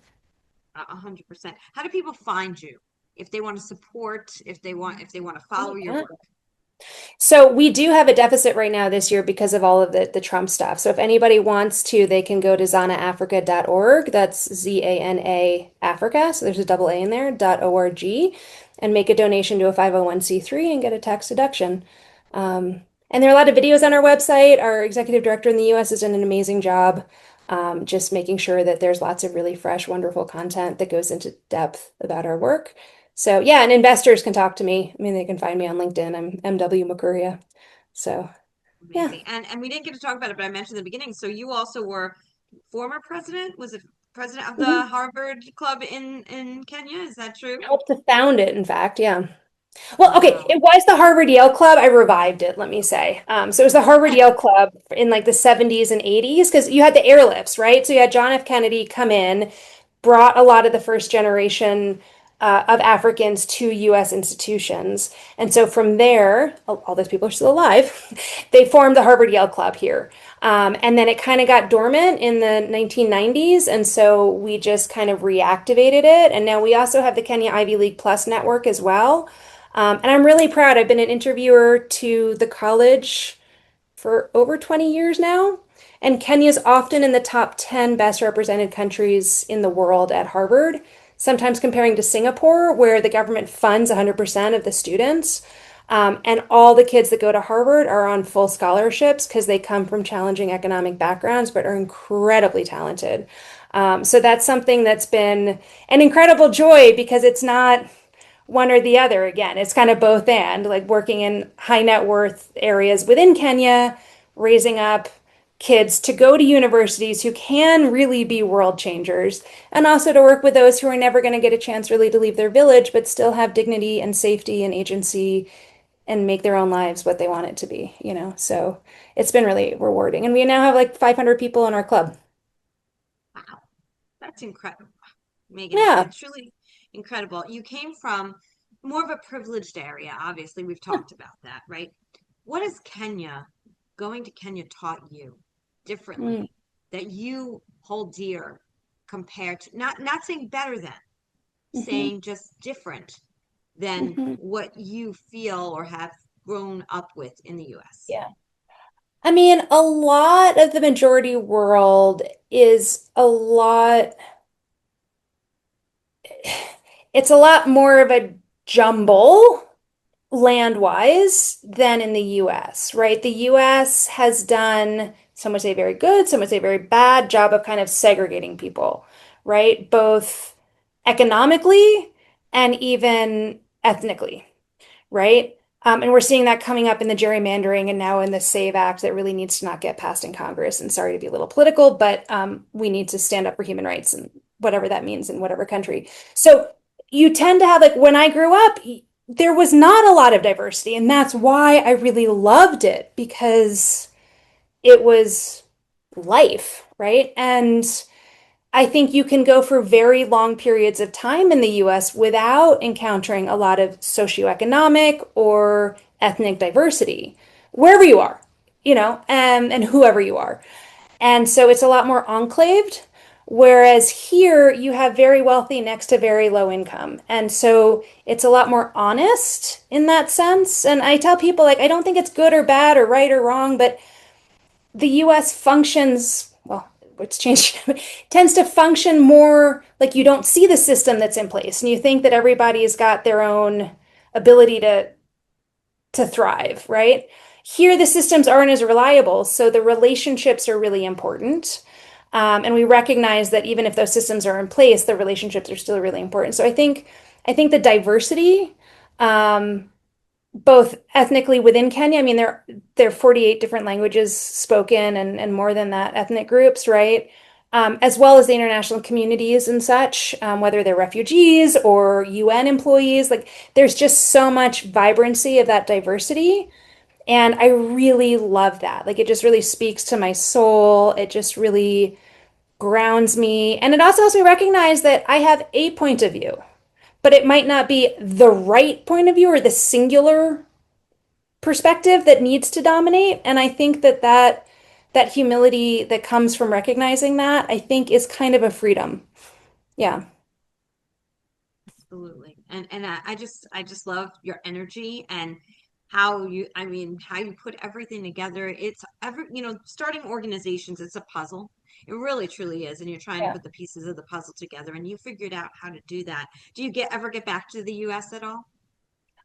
How do people find you if they want to support, if they want to follow your work? So we do have a deficit right now this year because of all of the Trump stuff. So if anybody wants to, they can go to ZanaAfrica.org. That's ZANA Africa. So there's a double A in there, .org, and make a donation to a 501c3 and get a tax deduction. And there are a lot of videos on our website. Our executive director in the US has done an amazing job just making sure that there's lots of really fresh, wonderful content that goes into depth about our work. So yeah, and investors can talk to me. I mean, they can find me on LinkedIn. I'm MW Mukuria. So yeah. Amazing. And we didn't get to talk about it, but I mentioned in the beginning. So you also were former president, was it president of the Mhm. Harvard Club in Kenya? Is that true? Helped to found it, in fact. Yeah. Well, okay, Wow. it was the Harvard Yale Club. I revived it, let me say. So it was the Harvard Yale Club in like the 70s and 80s because you had the airlifts, right? So you had John F. Kennedy come in, brought a lot of the first generation of Africans to US institutions. And so from there, all those people are still alive, they formed the Harvard Yale Club here. And then it kind of got dormant in the 1990s. And so we just kind of reactivated it. And now we also have the Kenya Ivy League Plus network as well. And I'm really proud. I've been an interviewer to the college for over 20 years now. And Kenya is often in the top 10 best represented countries in the world at Harvard, sometimes comparing to Singapore, where the government funds 100% of the students. And all the kids that go to Harvard are on full scholarships because they come from challenging economic backgrounds, but are incredibly talented. So that's something that's been an incredible joy because it's not one or the other again. It's kind of both and like working in high net worth areas within Kenya, raising up kids to go to universities who can really be world changers, and also to work with those who are never going to get a chance really to leave their village, but still have dignity and safety and agency and make their own lives what they want it to be, you know? So it's been really rewarding. And we now have like 500 people in our club. Wow. That's incredible. Megan, Yeah. it's truly incredible. You came from more of a privileged area. Obviously, we've talked about that, right? What has Kenya, going to Kenya, taught you Mm, differently that you hold dear compared to not saying better than, mhm, saying just different than mhm. what you feel or have grown up with in the US? Yeah. I mean, a lot of the majority world is a lot, it's a lot more of a jumble land-wise than in the US, right? The US has done, some would say very good, some would say very bad job of kind of segregating people, right? Both economically and even ethnically, right? And we're seeing that coming up in the gerrymandering and now in the SAVE Act that really needs to not get passed in Congress. And sorry to be a little political, but we need to stand up for human rights and whatever that means in whatever country. So you tend to have, like, when I grew up, there was not a lot of diversity. And that's why I really loved it because it was life, right? And I think you can go for very long periods of time in the US without encountering a lot of socioeconomic or ethnic diversity, wherever you are, you know, and whoever you are. And so it's a lot more enclaved. Whereas here you have very wealthy next to very low income. And so it's a lot more honest in that sense. And I tell people, like, I don't think it's good or bad or right or wrong, but the US functions, well, it's changed, tends to function more like you don't see the system that's in place and you think that everybody's got their own ability to thrive, right? Here, the systems aren't as reliable, so the relationships are really important. And we recognize that even if those systems are in place, the relationships are still really important. So I think the diversity, um, both ethnically within Kenya. I mean, there are 48 different languages spoken and more than that ethnic groups, right? As well as the international communities and such, whether they're refugees or UN employees. Like, there's just so much vibrancy of that diversity. And I really love that. Like, it just really speaks to my soul. It just really grounds me. And it also helps me recognize that I have a point of view, but it might not be the right point of view or the singular perspective that needs to dominate. And I think that humility that comes from recognizing that, I think is kind of a freedom. Yeah. Absolutely. And I just love your energy and how you I mean how you put everything together. It's starting organizations, it's a puzzle. It really truly is. And you're trying to Yeah. put the pieces of the puzzle together and you figured out how to do that. Do you ever get back to the US at all?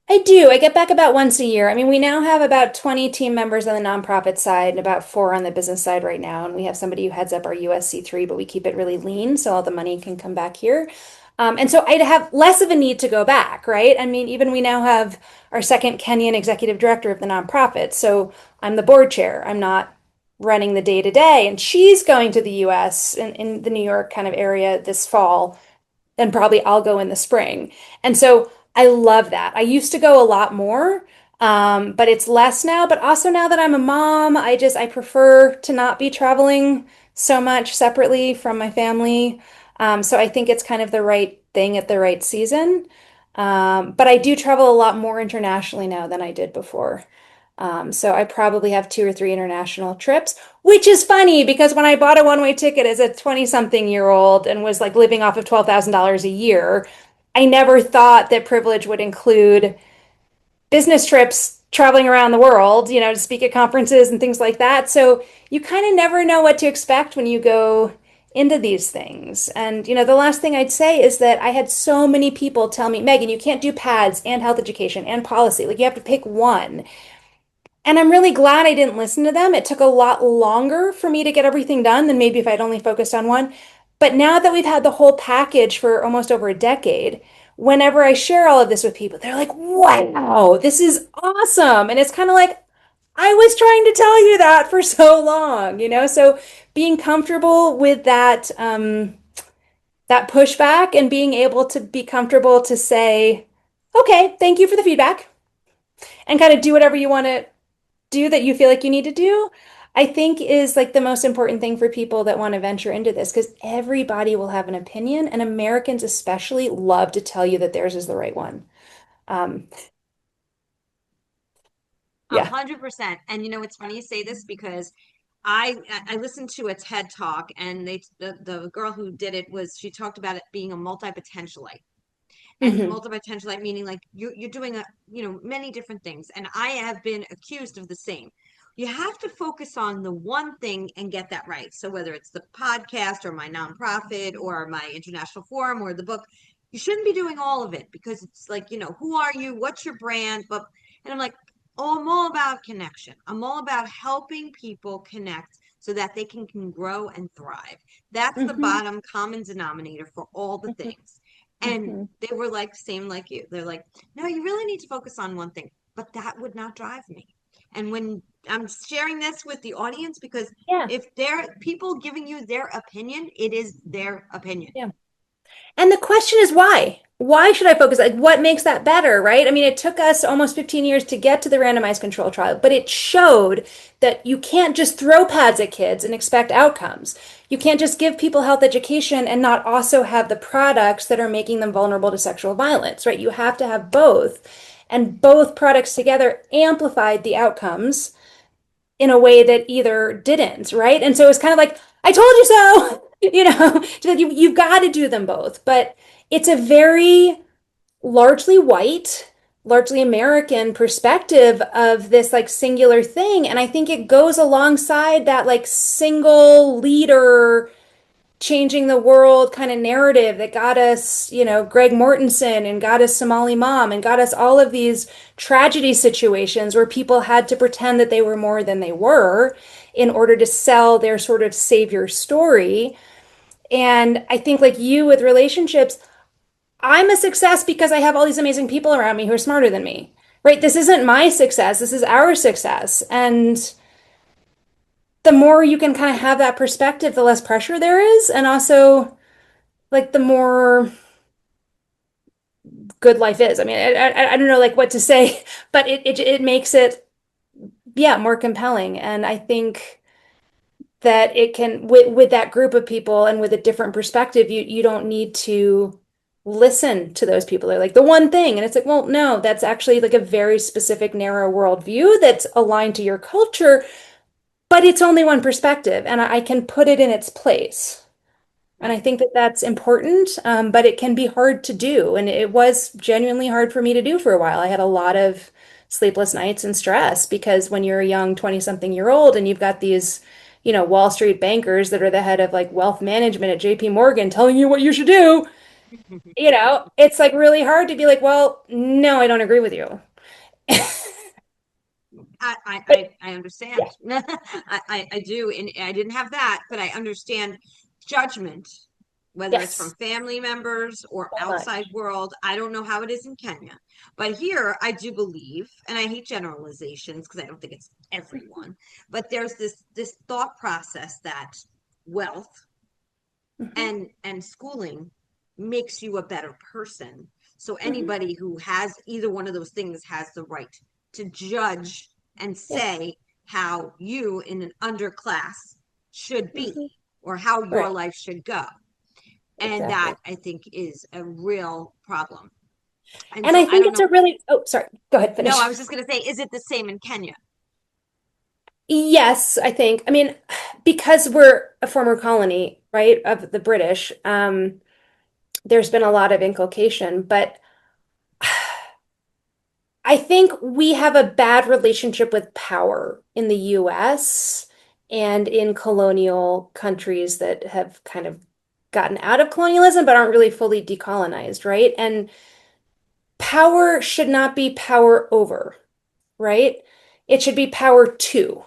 I do. I get back about once a year. I mean, we now have about 20 team members on the nonprofit side and about four on the business side right now. And we have somebody who heads up our USC3, but we keep it really lean so all the money can come back here. And so I'd have less of a need to go back, right? I mean, even we now have our second Kenyan executive director of the nonprofit. So I'm the board chair. I'm not running the day to day. And she's going to the US in the New York kind of area this fall, and probably I'll go in the spring. And so I love that. I used to go a lot more, but it's less now. But also now that I'm a mom, I prefer to not be traveling so much separately from my family. So I think it's kind of the right thing at the right season. But I do travel a lot more internationally now than I did before. So I probably have 2 or 3 international trips, which is funny because when I bought a one-way ticket as a 20-something-year-old and was like living off of $12,000 a year, I never thought that privilege would include business trips traveling around the world, to speak at conferences and things like that. So you kind of never know what to expect when you go into these things. And, the last thing I'd say is that I had so many people tell me, Megan, you can't do PADS and health education and policy. Like you have to pick one. And I'm really glad I didn't listen to them. It took a lot longer for me to get everything done than maybe if I'd only focused on one. But now that we've had the whole package for almost over a decade, whenever I share all of this with people, they're like, wow, this is awesome. And it's kind of like, I was trying to tell you that for so long. So being comfortable with that pushback and being able to be comfortable to say, okay, thank you for the feedback and kind of do whatever you want to do that you feel like you need to do, I think is like the most important thing for people that want to venture into this because everybody will have an opinion, and Americans especially love to tell you that theirs is the right one. Um, A yeah. 100%. And it's funny you say this because I listened to a TED talk, and the girl who did it she talked about it being a multi-potentialite. And Hmm. multi-potentialite meaning like you're doing many different things. And I have been accused of the same. You have to focus on the one thing and get that right. So whether it's the podcast or my nonprofit or my international forum or the book, you shouldn't be doing all of it because it's like, who are you? What's your brand? And I'm like, oh, I'm all about connection. I'm all about helping people connect so that they can grow and thrive. That's the Hmm. bottom common denominator for all the things. And Hmm. they were like, same like you. They're like, no, you really need to focus on one thing, but that would not drive me. And when I'm sharing this with the audience, because Yeah. if they're people giving you their opinion, it is their opinion. Yeah. And the question is why? Why should I focus? Like, what makes that better, right? I mean, it took us almost 15 years to get to the randomized control trial, but it showed that you can't just throw pads at kids and expect outcomes. You can't just give people health education and not also have the products that are making them vulnerable to sexual violence, right? You have to have both. And both products together amplified the outcomes in a way that either didn't, right? And so it's kind of like, I told you so, you've got to do them both. But it's a very largely white, largely American perspective of this like singular thing. And I think it goes alongside that like single leader changing the world kind of narrative that got us, Greg Mortensen and got us Somali Mom and got us all of these tragedy situations where people had to pretend that they were more than they were in order to sell their sort of savior story. And I think, like you with relationships, I'm a success because I have all these amazing people around me who are smarter than me, right? This isn't my success, this is our success. And the more you can kind of have that perspective, the less pressure there is. And also, like the more good life is. I mean, I don't know like what to say, but it makes it yeah more compelling. And I think that it can with that group of people and with a different perspective, you don't need to listen to those people. They're like the one thing, and it's like, well, no, that's actually like a very specific narrow worldview that's aligned to your culture, but it's only one perspective, and I can put it in its place. And I Right. think that that's important, but it can be hard to do. And it was genuinely hard for me to do for a while. I had a lot of sleepless nights and stress because when you're a young 20-something-year-old and you've got these, Wall Street bankers that are the head of like wealth management at JP Morgan telling you what you should do, it's like really hard to be like, well, no, I don't agree with you. I, I, But I yeah. understand. I do. And I didn't have that, but I understand judgment whether it's from Yes. family members or So outside much. world. I don't know how it is in Kenya, but here I do believe, and I hate generalizations because I don't think it's everyone, but there's this thought process that wealth Mhm. and schooling makes you a better person. So Mhm. anybody who has either one of those things has the right to judge and Yeah. say how you in an underclass should be Mhm. or how your Right. life should go. And that Exactly. I think is a real problem. And And so I I think don't it's a know. really, oh, sorry. Go ahead, No, I finish. was just going to say, is it the same in Kenya? Yes, I think. I mean, because we're a former colony, right, of the British, there's been a lot of inculcation, but I think we have a bad relationship with power in the US and in colonial countries that have kind of gotten out of colonialism but aren't really fully decolonized, right? And power should not be power over, right? It should be power to,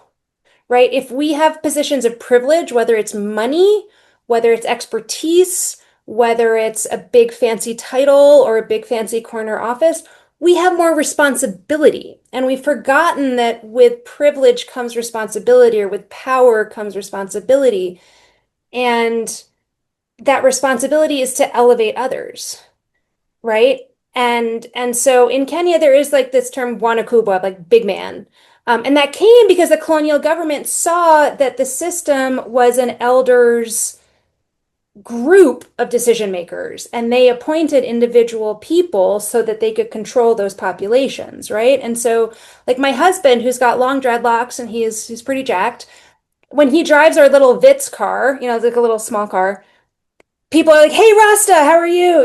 right? If we have positions of privilege, whether it's money, whether it's expertise, whether it's a big fancy title or a big fancy corner office, we have more responsibility. And we've forgotten that with privilege comes responsibility, or with power comes responsibility. And that responsibility is to elevate others, right? And so in Kenya there is like this term Bwana Kubwa, like big man. And that came because the colonial government saw that the system was an elders group of decision makers, and they appointed individual people so that they could control those populations, right? And so, like my husband, who's got long dreadlocks and he's pretty jacked, when he drives our little Vitz car, it's like a little small car, people are like, "Hey Rasta, how are you?"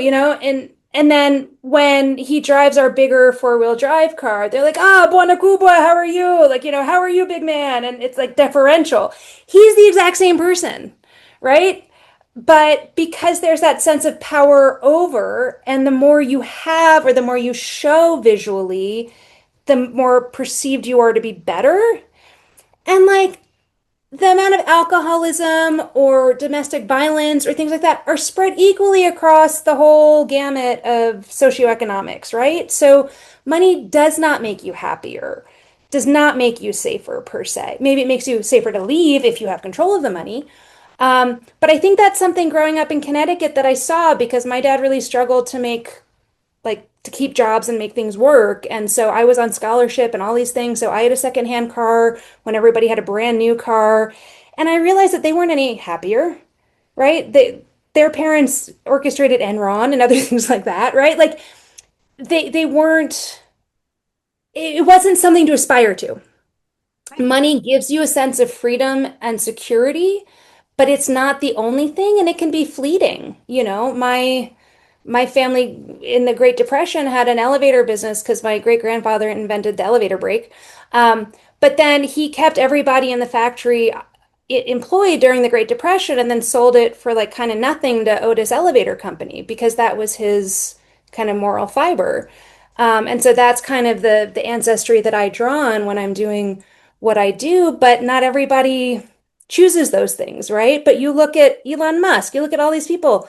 And then when he drives our bigger four-wheel drive car, they're like, "Ah, Buona Kubwa, how are you?" Like, "How are you, big man?" And it's like deferential. He's the exact same person, right? But because there's that sense of power over, and the more you have or the more you show visually, the more perceived you are to be better. And like the amount of alcoholism or domestic violence or things like that are spread equally across the whole gamut of socioeconomics, right? So money does not make you happier, does not make you safer per se. Maybe it makes you safer to leave if you have control of the money. But I think that's something growing up in Connecticut that I saw because my dad really struggled to make like to keep jobs and make things work. And so I was on scholarship and all these things. So I had a secondhand car when everybody had a brand new car. And I realized that they weren't any happier, right? Their parents orchestrated Enron and other things like that, right? Like they weren't, it wasn't something to aspire to. Right. Money gives you a sense of freedom and security, but it's not the only thing, and it can be fleeting. My family in the Great Depression had an elevator business because my great grandfather invented the elevator brake. But then he kept everybody in the factory employed during the Great Depression and then sold it for like kind of nothing to Otis Elevator Company because that was his kind of moral fiber. And so that's kind of the ancestry that I draw on when I'm doing what I do, but not everybody chooses those things, right? But you look at Elon Musk, you look at all these people,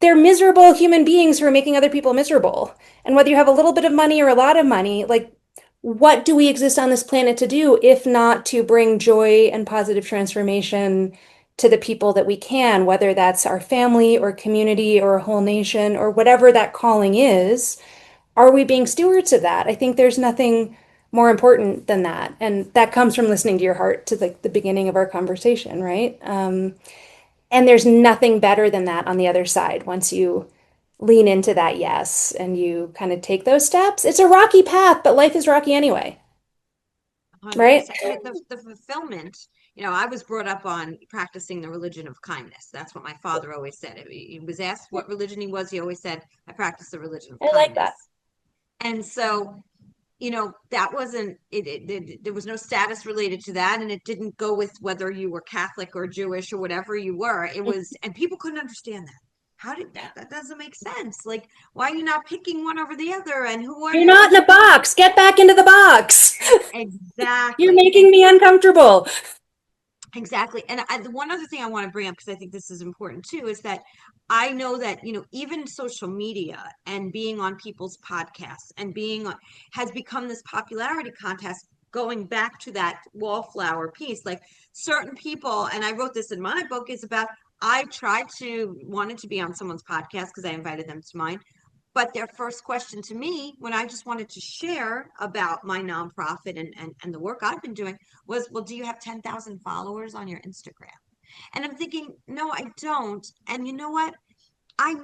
they're miserable human beings who are making other people miserable. And whether you have a little bit of money or a lot of money, like, what do we exist on this planet to do if not to bring joy and positive transformation to the people that we can, whether that's our family or community or a whole nation or whatever that calling is? Are we being stewards of that? I think there's nothing more important than that. And that comes from listening to your heart to like the beginning of our conversation, right? And there's nothing better than that on the other side once you lean into that yes and you kind of take those steps. It's a rocky path, but life is rocky anyway, right? 100%. And the fulfillment, I was brought up on practicing the religion of kindness. That's what my father always said. He was asked what religion he was. He always said, I practice the religion of I like that. kindness. And so, that wasn't there was no status related to that. And it didn't go with whether you were Catholic or Jewish or whatever you were. It was, and people couldn't understand that. How did that? That doesn't make sense. Like, why are you not picking one over the other? And who are You're you? not in a box. Get back into the box. You're Exactly. making me uncomfortable. Exactly. And the one other thing I want to bring up, because I think this is important too, is that I know that, even social media and being on people's podcasts and being on has become this popularity contest going back to that wallflower piece. Like certain people, and I wrote this in my book, is about I wanted to be on someone's podcast because I invited them to mine. But their first question to me, when I just wanted to share about my nonprofit and the work I've been doing, was, well, do you have 10,000 followers on your Instagram? And I'm thinking, no, I don't. And you know what? I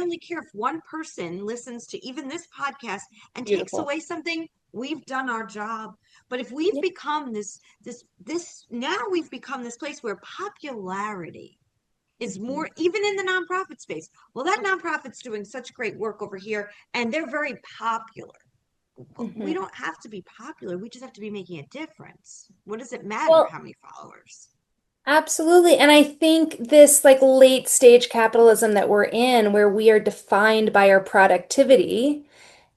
only care if one person listens to even this podcast and takes Beautiful. away something, we've done our job. But if we've Yeah. become now we've become this place where popularity is more, even in the nonprofit space. Well, that nonprofit's doing such great work over here and they're very popular. We Mhm. don't have to be popular. We just have to be making a difference. What does it matter Well, how many followers? absolutely. And I think this like late stage capitalism that we're in, where we are defined by our productivity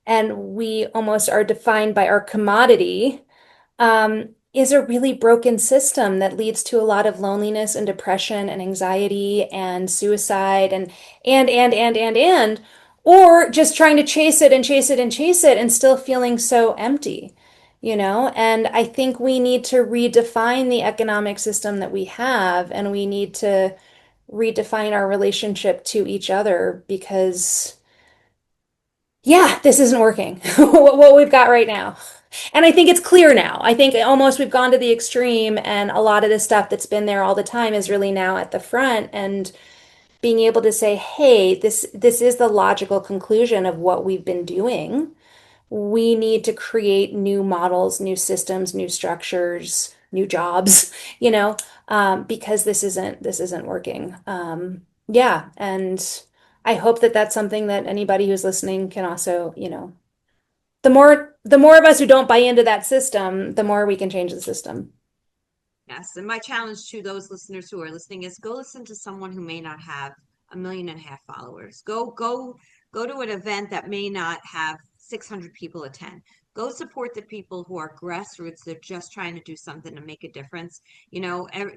and we almost are defined by our commodity, is a really broken system that leads to a lot of loneliness and depression and anxiety and suicide and, or just trying to chase it and chase it and chase it and still feeling so empty, you know? And I think we need to redefine the economic system that we have, and we need to redefine our relationship to each other because, yeah, this isn't working, what we've got right now. And I think it's clear now. I think almost we've gone to the extreme, and a lot of the stuff that's been there all the time is really now at the front. And being able to say, "Hey, this is the logical conclusion of what we've been doing. We need to create new models, new systems, new structures, new jobs, because this isn't working." Yeah, and I hope that that's something that anybody who's listening can also, the more of us who don't buy into that system, the more we can change the system. Yes. And my challenge to those listeners who are listening is go listen to someone who may not have 1.5 million followers. Go to an event that may not have 600 people attend. Go support the people who are grassroots. They're just trying to do something to make a difference.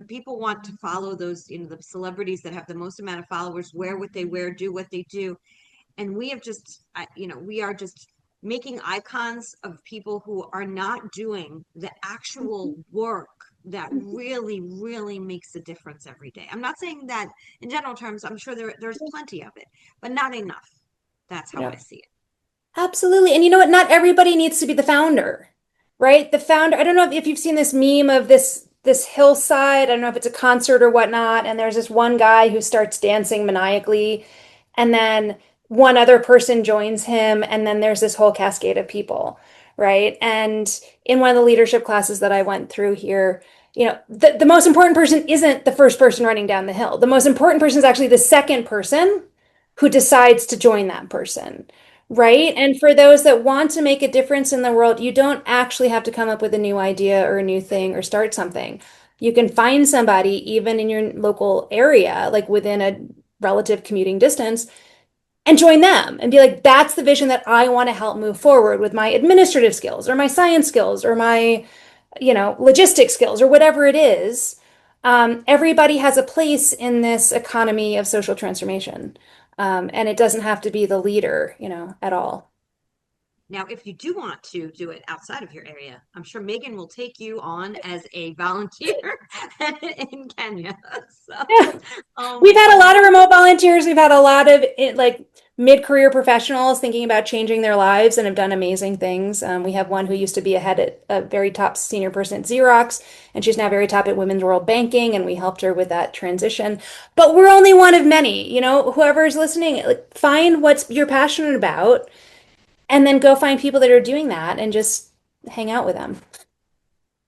People want to follow those, the celebrities that have the most amount of followers, wear what they wear, do what they do. And we have just, we are just making icons of people who are not doing the actual work that really, really makes a difference every day. I'm not saying that in general terms, I'm sure there's plenty of it, but not enough. That's how I Yeah. see it. Absolutely. And you know what? Not everybody needs to be the founder, right? The founder, I don't know if you've seen this meme of this hillside. I don't know if it's a concert or whatnot. And there's this one guy who starts dancing maniacally, and then one other person joins him, and then there's this whole cascade of people, right? And in one of the leadership classes that I went through here, the most important person isn't the first person running down the hill. The most important person is actually the second person who decides to join that person. Right? And for those that want to make a difference in the world, you don't actually have to come up with a new idea or a new thing or start something. You can find somebody even in your local area, like within a relative commuting distance, and join them and be like, that's the vision that I want to help move forward with my administrative skills or my science skills or my, logistics skills or whatever it is. Everybody has a place in this economy of social transformation. And it doesn't have to be the leader, at all. Now, if you do want to do it outside of your area, I'm sure Megan will take you on as a volunteer in Kenya. So, Yeah. oh We've my had a lot goodness. of remote volunteers. We've had a lot of like mid-career professionals thinking about changing their lives and have done amazing things. We have one who used to be a very top senior person at Xerox, and she's now very top at Women's World Banking, and we helped her with that transition. But we're only one of many. Whoever's listening, like, find what you're passionate about, and then go find people that are doing that and just hang out with them.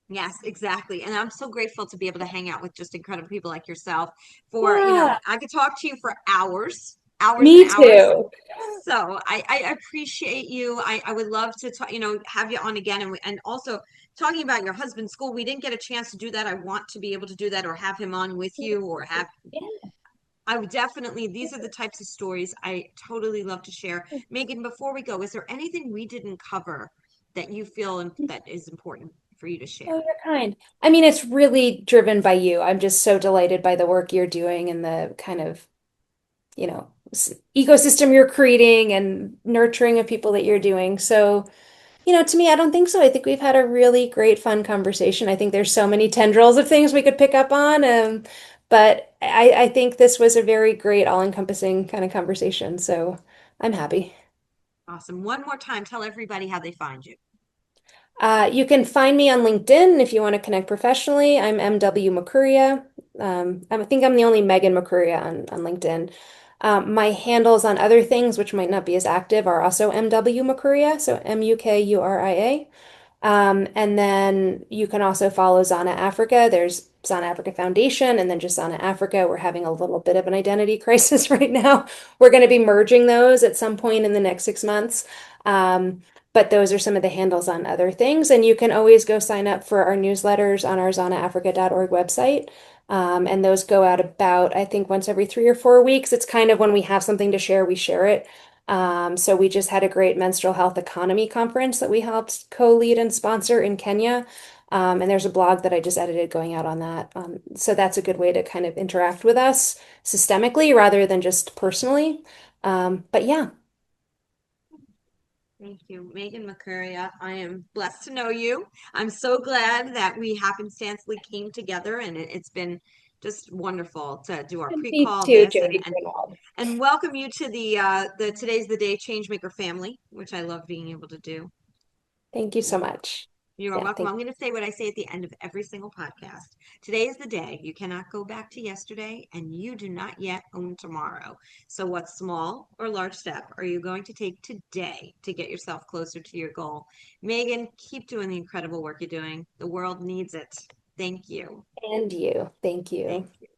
Yes, exactly. And I'm so grateful to be able to hang out with just incredible people like yourself Yeah, I could talk to you for hours, hours and me hours. too. So I appreciate you. I would love to talk, have you on again. And also talking about your husband's school, we didn't get a chance to do that. I want to be able to do that or have him on with you or have, I would definitely, these are the types of stories I totally love to share. Megan, before we go, is there anything we didn't cover that you feel that is important for you to Oh, share. you're kind. I mean, it's really driven by you. I'm just so delighted by the work you're doing and the kind of, ecosystem you're creating and nurturing of people that you're doing. So, to me, I don't think so. I think we've had a really great, fun conversation. I think there's so many tendrils of things we could pick up on. But I think this was a very great, all-encompassing kind of conversation. So I'm happy. Awesome. One more time, tell everybody how they find you. You can find me on LinkedIn if you want to connect professionally. I'm MW Mukuria. I think I'm the only Megan Mukuria on LinkedIn. My handles on other things, which might not be as active, are also MW Mukuria, so Mukuria. And then you can also follow ZanaAfrica. There's ZanaAfrica Foundation and then just ZanaAfrica. We're having a little bit of an identity crisis right now. We're going to be merging those at some point in the next 6 months. But those are some of the handles on other things. And you can always go sign up for our newsletters on our ZanaAfrica.org website. And those go out about, I think, once every 3 or 4 weeks. It's kind of when we have something to share, we share it. So we just had a great menstrual health economy conference that we helped co-lead and sponsor in Kenya. And there's a blog that I just edited going out on that. So that's a good way to kind of interact with us systemically rather than just personally. But yeah, Thank you, Megan Mukuria. I am blessed to know you. I'm so glad that we happenstancely came together, and it's been just wonderful to do our me pre-call too, this Jodi Grinwald. and welcome you to the Today's the Day Changemaker family, which I love being able to do. Thank you so much. You're Yeah, welcome. thank I'm going to say what I say at the end of every single podcast. Today is the day. You cannot go back to yesterday, and you do not yet own tomorrow. So, what small or large step are you going to take today to get yourself closer to your goal? Megan, keep doing the incredible work you're doing. The world needs it. Thank you. you. And you. Thank Thank you. you.